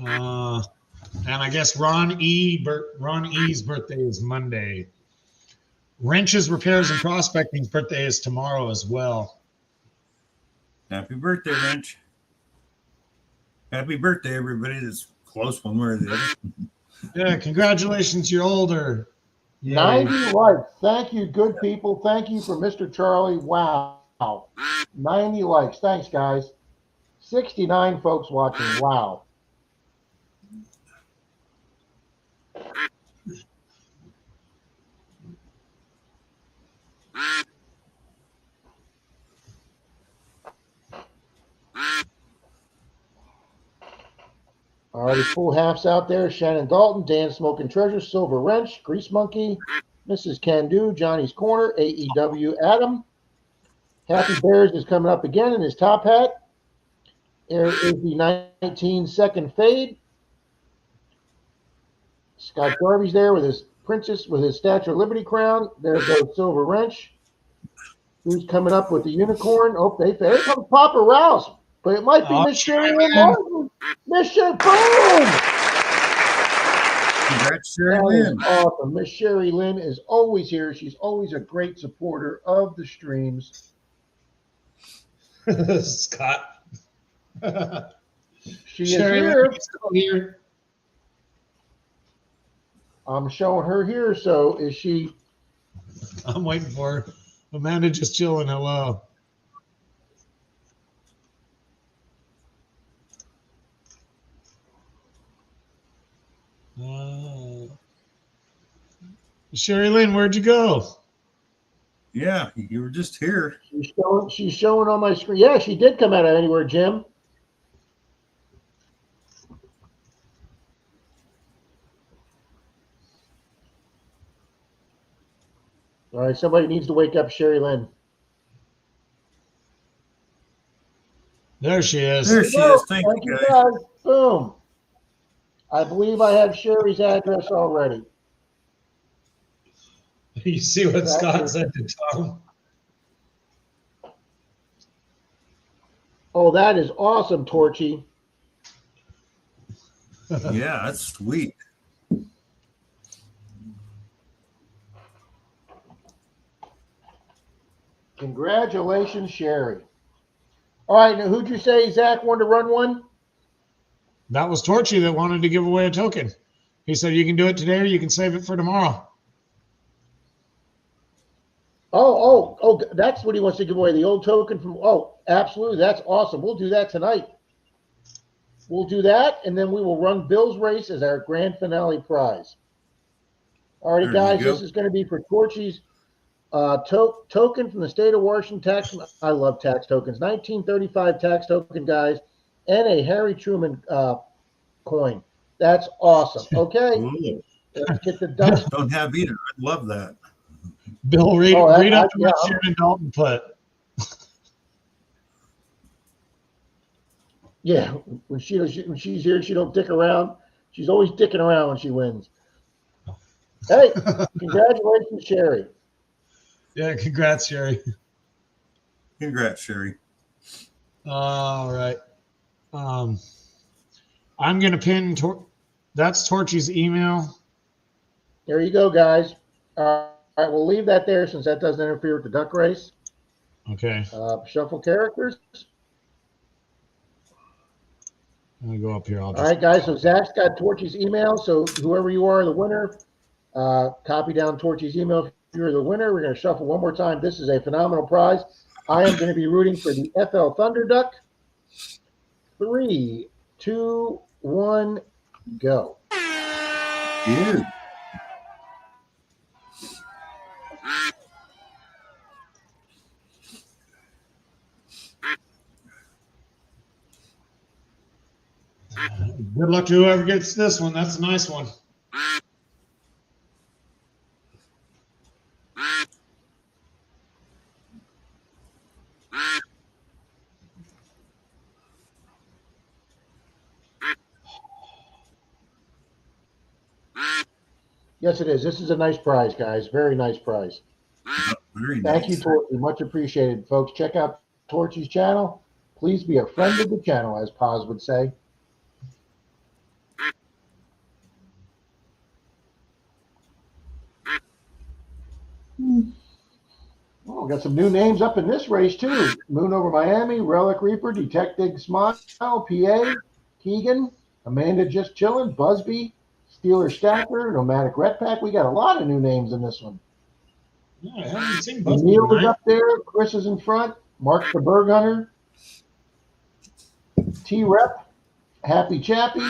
And I guess Ron E's birthday is Monday. Wrenches, Repairs, and Prospecting's birthday is tomorrow as well. Happy birthday, Wrench. Happy birthday, everybody that's close one way or the other. Yeah, congratulations, you're older. Yay. 90 likes. Thank you, good people. Thank you for Mr. Charlie. Wow. 90 likes. Thanks, guys. 69 folks watching. Wow. Already full halves out there. Shannon Dalton, Dan Smoking Treasure, Silver Wrench, Grease Monkey, Mrs. Can-Do, Johnny's Corner, AEW Adam. Happy Bears is coming up again in his top hat. There is the 19-second fade. Scott Garvey's there with his princess, with his Statue of Liberty crown. There goes Silver Wrench. Who's coming up with the unicorn? Oh, there comes Papa Rouse. But it might be Miss Sherry Lynn Martin. Miss Sherry, boom! Congrats, Sherry That Lynn. is awesome. Miss Sherry Lynn is always here. She's always a great supporter of the streams. Scott. She Sherry is here. Lynn's still here. I'm showing her here. So is she? I'm waiting for her. Amanda just chilling. Hello. Sherry Lynn, where'd you go? Yeah, you were just here. She's showing on my screen. Yeah, she did come out of anywhere, Jim. All right, somebody needs to wake up Sherry Lynn. There she is. There she is. Thank you, guys. Boom. I believe I have Sherry's address already. You see what Scott said to Tom? Oh, that is awesome, Torchy. Yeah, that's sweet. Congratulations, Sherry. All right, now who'd you say, Zach, wanted to run one? That was Torchy that wanted to give away a token. He said you can do it today or you can save it for tomorrow. Oh, that's what he wants to give away, the old token from, absolutely, that's awesome. We'll do that tonight. We'll do that, and then we will run Bill's race as our grand finale prize. All righty, There you guys, go. this is going to be for Torchy's token from the state of Washington. I love tax tokens. 1935 tax token, guys, and a Harry Truman coin. That's awesome. Okay, Ooh, let's get the ducks. don't have either. I love that. Bill, read up yeah, what Shannon Dalton put. Yeah, when she's here, she don't dick around. She's always dicking around when she wins. Hey, congratulations, Sherry. Yeah, congrats, Sherry. Congrats, Sherry. All right. I'm going to pin, that's Torchy's email. There you go, guys. All right, we'll leave that there since that doesn't interfere with the duck race. Okay. Shuffle characters. I'm going to go up here. All right, guys. So Zach's got Torchy's email. So whoever you are, the winner, copy down Torchy's email. If you're the winner, we're going to shuffle one more time. This is a phenomenal prize. I am going to be rooting for the FLThunder duck. 3, 2, 1, go. Yeah. Good luck to whoever gets this one. That's a nice one. Yes, it is. This is a nice prize, guys. Very nice prize. Very nice. Thank you, Torchy. Much appreciated, folks. Check out Torchy's channel. Please be a friend of the channel, as Paz would say. Oh, got some new names up in this race, too. Moon over Miami, Relic Reaper, Detective Smile, PA, Keegan, Amanda Just Chillin', Busby, Steeler Stacker, Nomadic Red Pack. We got a lot of new names in this one. Yeah, I haven't seen Busby Neil is tonight. up there. Chris is in front. Mark the Berg Hunter. T-Rep. Happy Chappy.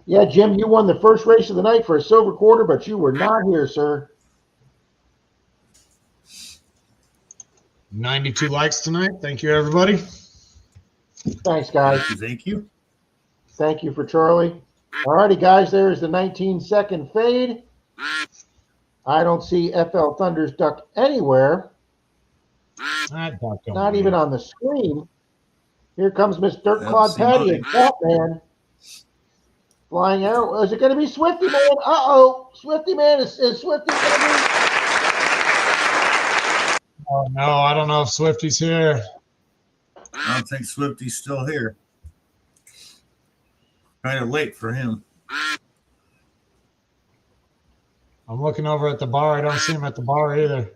Yeah, Jim, you won the first race of the night for a silver quarter, but you were not here, sir. 92 likes tonight. Thank you, everybody. Thanks, guys. Thank you. Thank you for Charlie. All righty, guys, there's the 19-second fade. I don't see FLThunder's duck anywhere. Not even on the screen. Here comes Miss Dirt Clod Patty and Batman. Flying arrow. Is it going to be Swifty Man? Uh-oh. Swifty Man. Is Swifty going to be? Oh, no, I don't know if Swifty's here. I don't think Swifty's still here. Kind of late for him. I'm looking over at the bar. I don't see him at the bar either.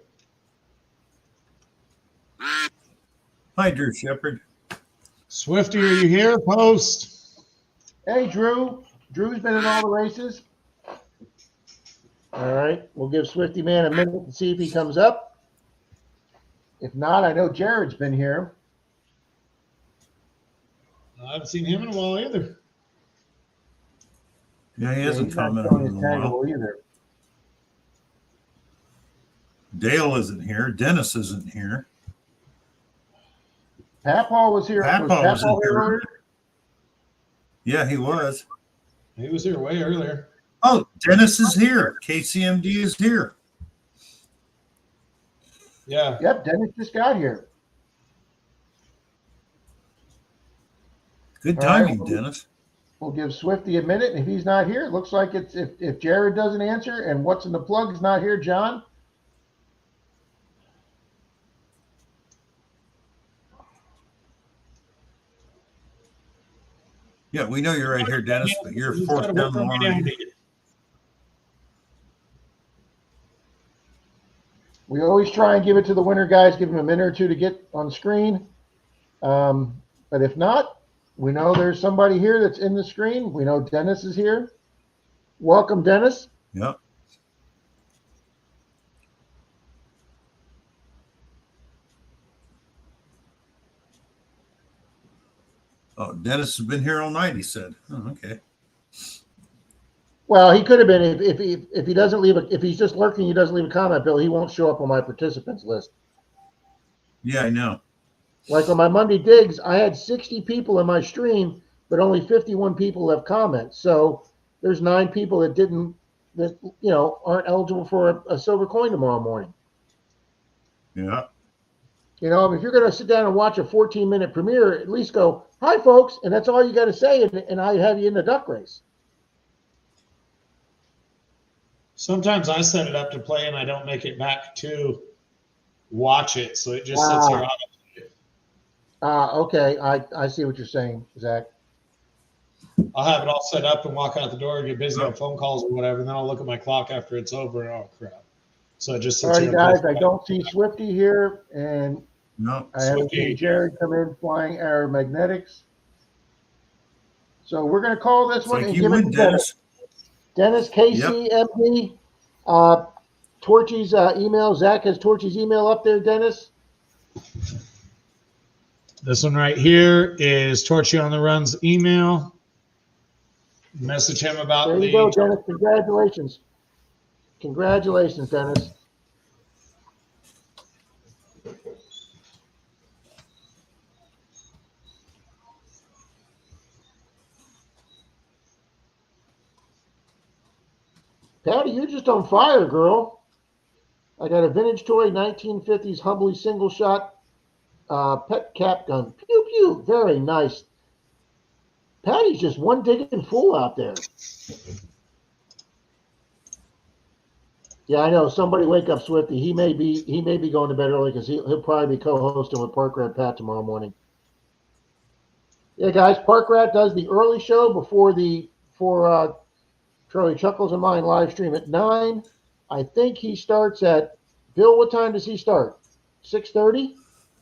Hi, Drew Shepard. Swifty, are you here? Post. Hey, Drew. Drew's been in all the races. All right. We'll give Swifty Man a minute to see if he comes up. If not, I know Jared's been here. I haven't seen him in a while either. Yeah, he hasn't He's not commented showing in his a while. tangible either. Dale isn't here. Dennis isn't here. Papaw was here. Papaw was in here. earlier? Yeah, he was. He was here way earlier. Oh, Dennis is here. KCMD is here. Yeah. Yep, Dennis just got here. Good All right, timing, well, Dennis. We'll give Swifty a minute. If he's not here, it looks like it's if Jared doesn't answer and what's in the plug is not here, John. Yeah, we know you're right here, Dennis, but you're He's fourth gotta down the work our way line. down to you. We always try and give it to the winner, guys. Give them a minute or two to get on screen. But if not, we know there's somebody here that's in the screen. We know Dennis is here. Welcome, Dennis. Yep. Oh, Dennis has been here all night, he said. Oh, okay. Well, he could have been if he doesn't leave if he's just lurking, he doesn't leave a comment, Bill. He won't show up on my participants list. Yeah, I know. Like on my Monday digs, I had 60 people in my stream, but only 51 people have comments. So there's 9 people that aren't eligible for a silver coin tomorrow morning. Yeah. If you're going to sit down and watch a 14-minute premiere, at least go, "Hi, folks," and that's all you got to say, and I have you in the duck race. Sometimes I set it up to play and I don't make it back to watch it, so it just sits here. Okay. I see what you're saying, Zach. I'll have it all set up and walk out the door, get busy on phone calls or whatever, and then I'll look at my clock after it's over and oh crap. So it just sits All right, here. guys, I don't see Swifty here, and No. I haven't Swifty. seen Jared come in flying aeromagnetics. So we're going to call this It's one like and you give it win, to Dennis. Dennis, KC, MD, Torchy's email. Zach has Torchy's email up there, Dennis. This one right here is Torchy on the Run's email. Message him about There you go, Dennis. Congratulations. Congratulations, Dennis. Patty, you're just on fire, girl. I got a vintage toy, 1950s Hubley single shot pet cap gun. Pew, pew. Very nice. Patty's just one digging fool out there. Yeah, I know. Somebody wake up Swifty. He may be going to bed early because he'll probably be co-hosting with Park Rat Pat tomorrow morning. Yeah, guys, Park Rat does the early show before Charlie Chuckles and mine live stream at 9. I think he starts at Bill. What time does he start? 6:30.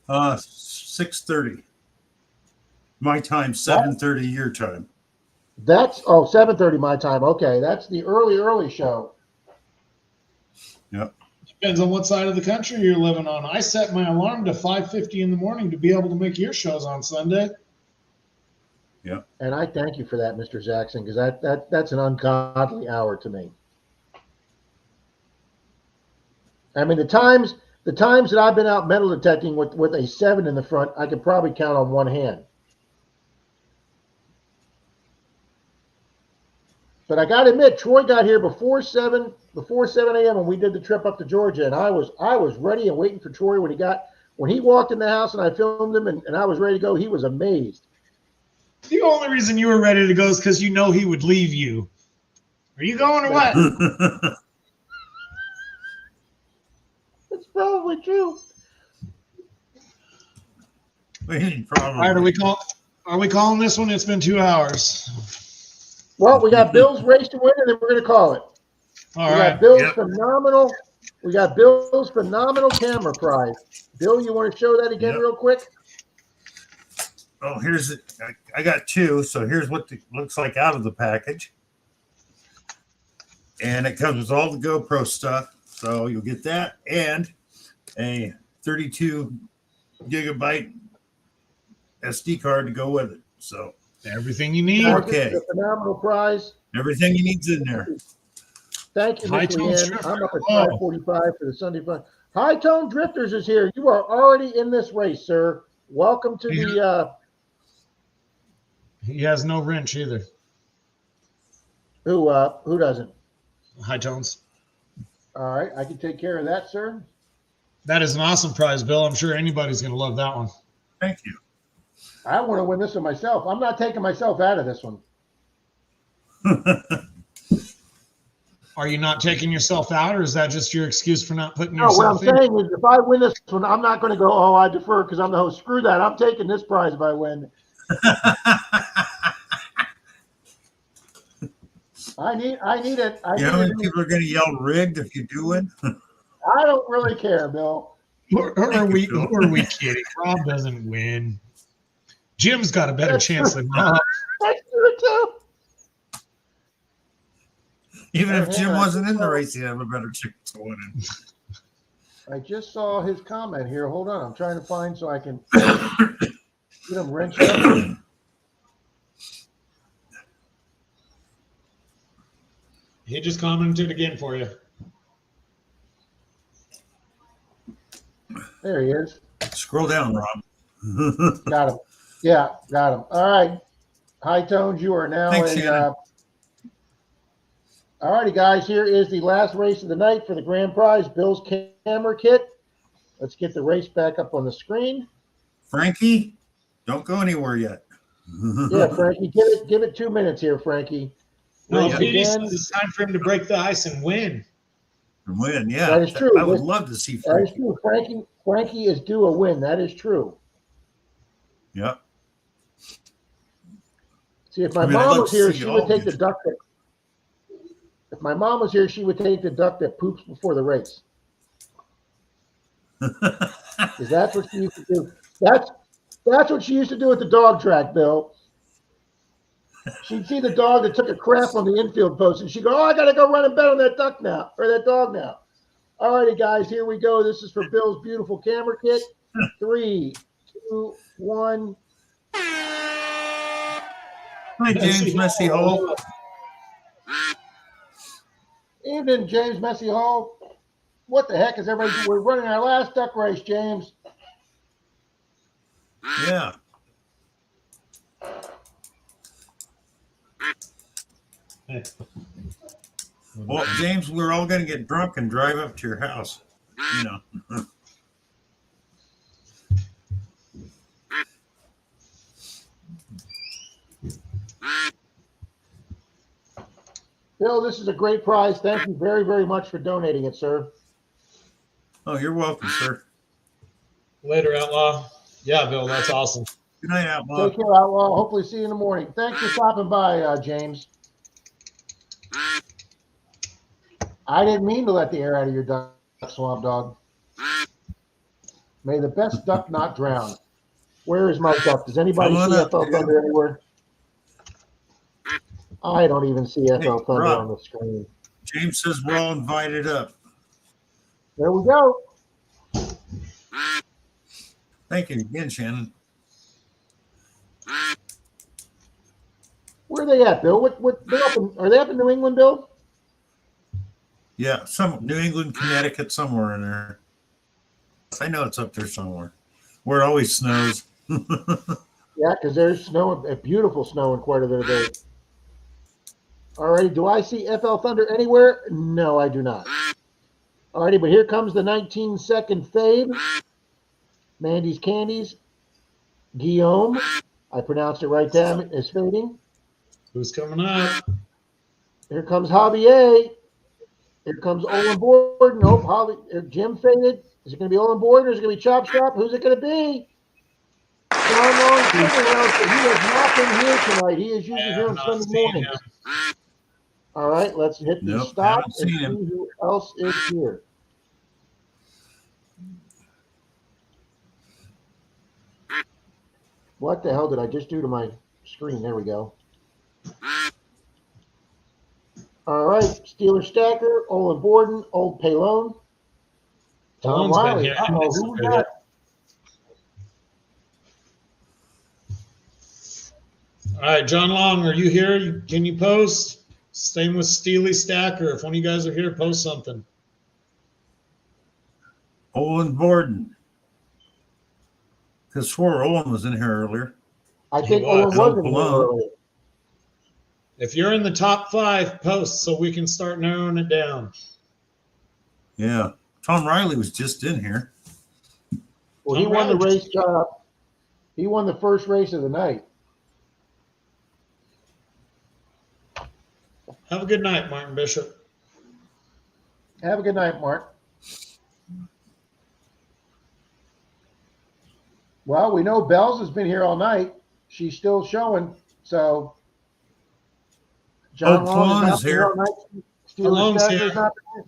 6:30. My time, 7:30 your time. That's 7:30 my time. Okay, that's the early show. Yep. Depends on what side of the country you're living on. I set my alarm to 5:50 in the morning to be able to make your shows on Sunday. Yeah. And I thank you for that, Mr. Jackson, because that's an ungodly hour to me. I mean, the times that I've been out metal detecting with a 7 in the front, I could probably count on one hand. But I got to admit, Troy got here before 7 a.m. and we did the trip up to Georgia, and I was ready and waiting for Troy when he walked in the house and I filmed him and I was ready to go. He was amazed. The only reason you were ready to go is because you know he would leave you. Are you going or what? It's probably true. Probably. All right, are we calling this one? It's been 2 hours. Well, we got Bill's race to win, and then we're going to call it. All We right. got Bill's phenomenal. We got Bill's phenomenal camera prize. Bill, you want to show that again real quick? Oh, here's it. I got 2. So here's what it looks like out of the package. And it comes with all the GoPro stuff. So you'll get that and a 32 gigabyte SD card to go with it. So Everything you need. Okay. It's a phenomenal prize. everything you need's in there. Thank you, High Miss Tone Leanne. Drifter. I'm up at Whoa. 5:45 for the Sunday fun. High Tone Drifters is here. You are already in this race, sir. Welcome to the He has no wrench either. who doesn't? High tones. All right, I can take care of that, sir. That is an awesome prize, Bill. I'm sure anybody's going to love that one. Thank you. I want to win this one myself. I'm not taking myself out of this one. Are you not taking yourself out, or is that just your excuse for not putting No, what I'm yourself in? saying is if I win this one, I'm not going to go, oh, I defer because I'm the host. Screw that. I'm taking this prize if I win. I need it. You know how many people are going to yell rigged if you do win? I don't really care, Bill. Who are we kidding? Rob doesn't win. Jim's got a better That's chance true. than Rob. That's true too. Even if Hang Jim on. wasn't in the race, he'd have a better chance of winning. I just saw his comment here. Hold on. I'm trying to find so I can get him wrenched up. He just commented again for you. There he is. Scroll down, Rob. Got him. Yeah, got him. All right. High Tones, you are now Thanks, in. Shannon. All righty, guys. Here is the last race of the night for the grand prize, Bill's camera kit. Let's get the race back up on the screen. Frankie, don't go anywhere yet. Yeah, Frankie, give it 2 minutes here, Frankie. No, Race Petey again. says it's time for him to break the ice and win. Win, yeah. That is true. I would love to see That is Frankie. true. Frankie is due a win. That is true. Yep. See, if my I mean, mom I'd love was to here, see she you would all take the get- duck that. If my mom was here, she would take the duck that poops before the race. Because that's what she used to do. That's what she used to do at the dog track, Bill. She'd see the dog that took a crap on the infield post, and she'd go, "Oh, I got to go run and bet on that duck now, or that dog now." All righty, guys, here we go. This is for Bill's beautiful camera kit. 3, 2, 1. Hi, James Messy Hole. Evening, James Messy Hall. What the heck is everybody doing? We're running our last duck race, James. Yeah. Well, James, we're all going to get drunk and drive up to your house. You know. Bill, this is a great prize. Thank you very, very much for donating it, sir. Oh, you're welcome, sir. Later, Outlaw. Yeah, Bill, that's awesome. Good night, Outlaw. Take care, Outlaw. Hopefully see you in the morning. Thanks for stopping by, James. I didn't mean to let the air out of your duck, Swamp Dog. May the best duck not drown. Where is my duck? Does anybody Come on see up, FLThunder anywhere? I don't even see FLThunder Rob. on the screen. James says we're all invited up. There we go. Thank you again, Shannon. Where are they at, Bill? Are they up in New England, Bill? Yeah, some New England, Connecticut, somewhere in there. I know it's up there somewhere where it always snows. Yeah, because there's snow, beautiful snow in quite a bit of days. All righty, do I see FLThunder anywhere? No, I do not. All righty, but here comes the 19-second fade. Mandy's Candies. Guillaume, I pronounced it right, damn it, is fading. Who's coming up? Here comes Javier. Here comes Olin Borden. Nope, Jim faded. Is it going to be Olin Borden or is it going to be Chop Shop? Who's it going to be? John Long, he has not been here tonight. He is usually here on Sunday morning. All right, let's hit the Nope, stop haven't and seen see him. who else is here. What the hell did I just do to my screen? There we go. All right, Steeler Stacker, Olin Borden, Old Palone, Tom Olin's been Riley. here. Uh-oh, who was that? All right, John Long, are you here? Can you post? Same with Steely Stacker. If one of you guys are here, post something. Olin Borden. Because swore Olin was in here earlier. I think He was. Olin was in here Palone. earlier. If you're in the top 5, post so we can start narrowing it down. Yeah. Tom Riley was just in here. Well, he Tom won the Riley race. He won the first race of the night. Have a good night, Martin Bishop. Have a good night, Mark. Well, we know Bells has been here all night. She's still showing. So John Oh, Long Plone is is not here. here. Steelers Malone's Jack here. is not here.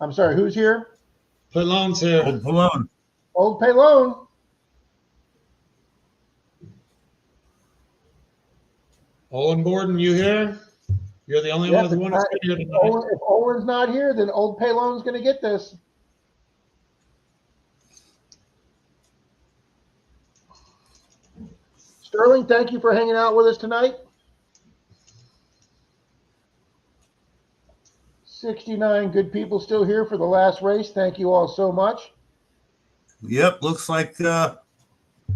I'm sorry, who's here? Put loans here. Old Palone. Old Paylone. Olin Borden, you here? You're the only Yeah, one that's here tonight. If Owen's not here, then Old Paylone's going to get this. Sterling, thank you for hanging out with us tonight. 69 good people still here for the last race. Thank you all so much. Yep, looks like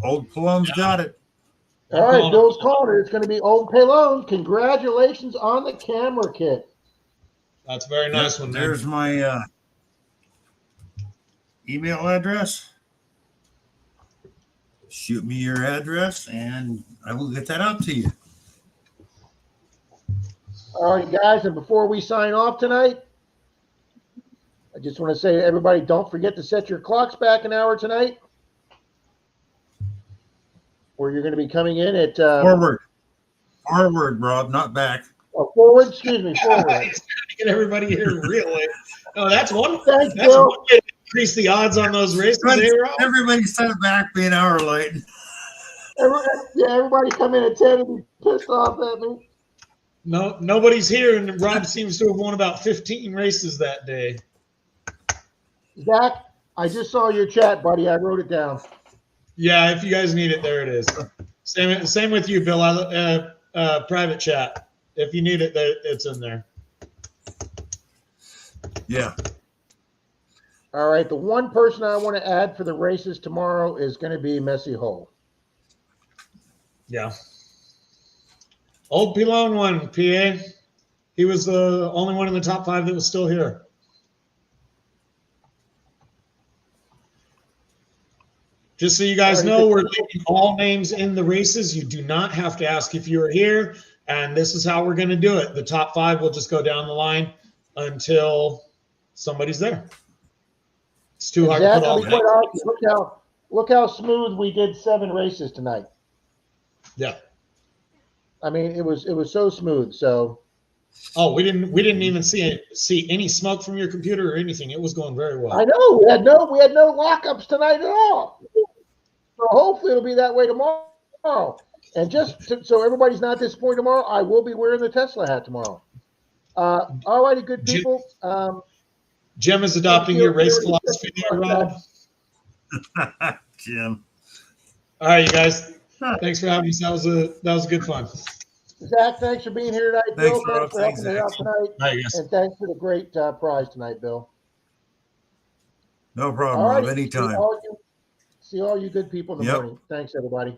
Old Palone's got it. All right, Bill's calling it. It's going to be Old Paylone. Congratulations on the camera kit. That's a very nice one, man. There's my email address. Shoot me your address, and I will get that out to you. All right, guys, and before we sign off tonight, I just want to say to everybody, don't forget to set your clocks back an hour tonight, where you're going to be coming in at Forward, Rob, not back. Forward. Excuse me, forward. Trying to get everybody here real late. Oh, that's one. Thanks, That's Bill. one way to increase the odds on those races. Eh, Rob? Everybody sent back be an hour late. Everybody come in at 10 and be pissed off at me. No, nobody's here, and Rob seems to have won about 15 races that day. Zach, I just saw your chat, buddy. I wrote it down. Yeah, if you guys need it, there it is. Same with you, Bill. Private chat. If you need it, it's in there. Yeah. All right, the one person I want to add for the races tomorrow is going to be Messy Hole. Yeah. Old Pilone won, PA. He was the only one in the top 5 that was still here. Just so you guys know, we're leaving all names in the races. You do not have to ask if you were here, and this is how we're going to do it. The top 5 will just go down the line until somebody's there. It's too hard to put all that. Look how smooth we did 7 races tonight. Yeah. I mean, it was so smooth. So. Oh, we didn't even see any smoke from your computer or anything. It was going very well. I know we had no lockups tonight at all. So hopefully it'll be that way tomorrow. And so everybody's not disappointed tomorrow, I will be wearing the Tesla hat tomorrow. All righty, good people. Jim is adopting your race philosophy there, Rob. Jim. All right, you guys. Thanks for having us. That was good fun. Zach, thanks for being here tonight. Thanks, Bill, Rob. thanks for helping me out tonight. All right, guys. And thanks for the great prize tonight, Bill. No problem, Rob. Anytime. See all you good people in the morning. Thanks, everybody.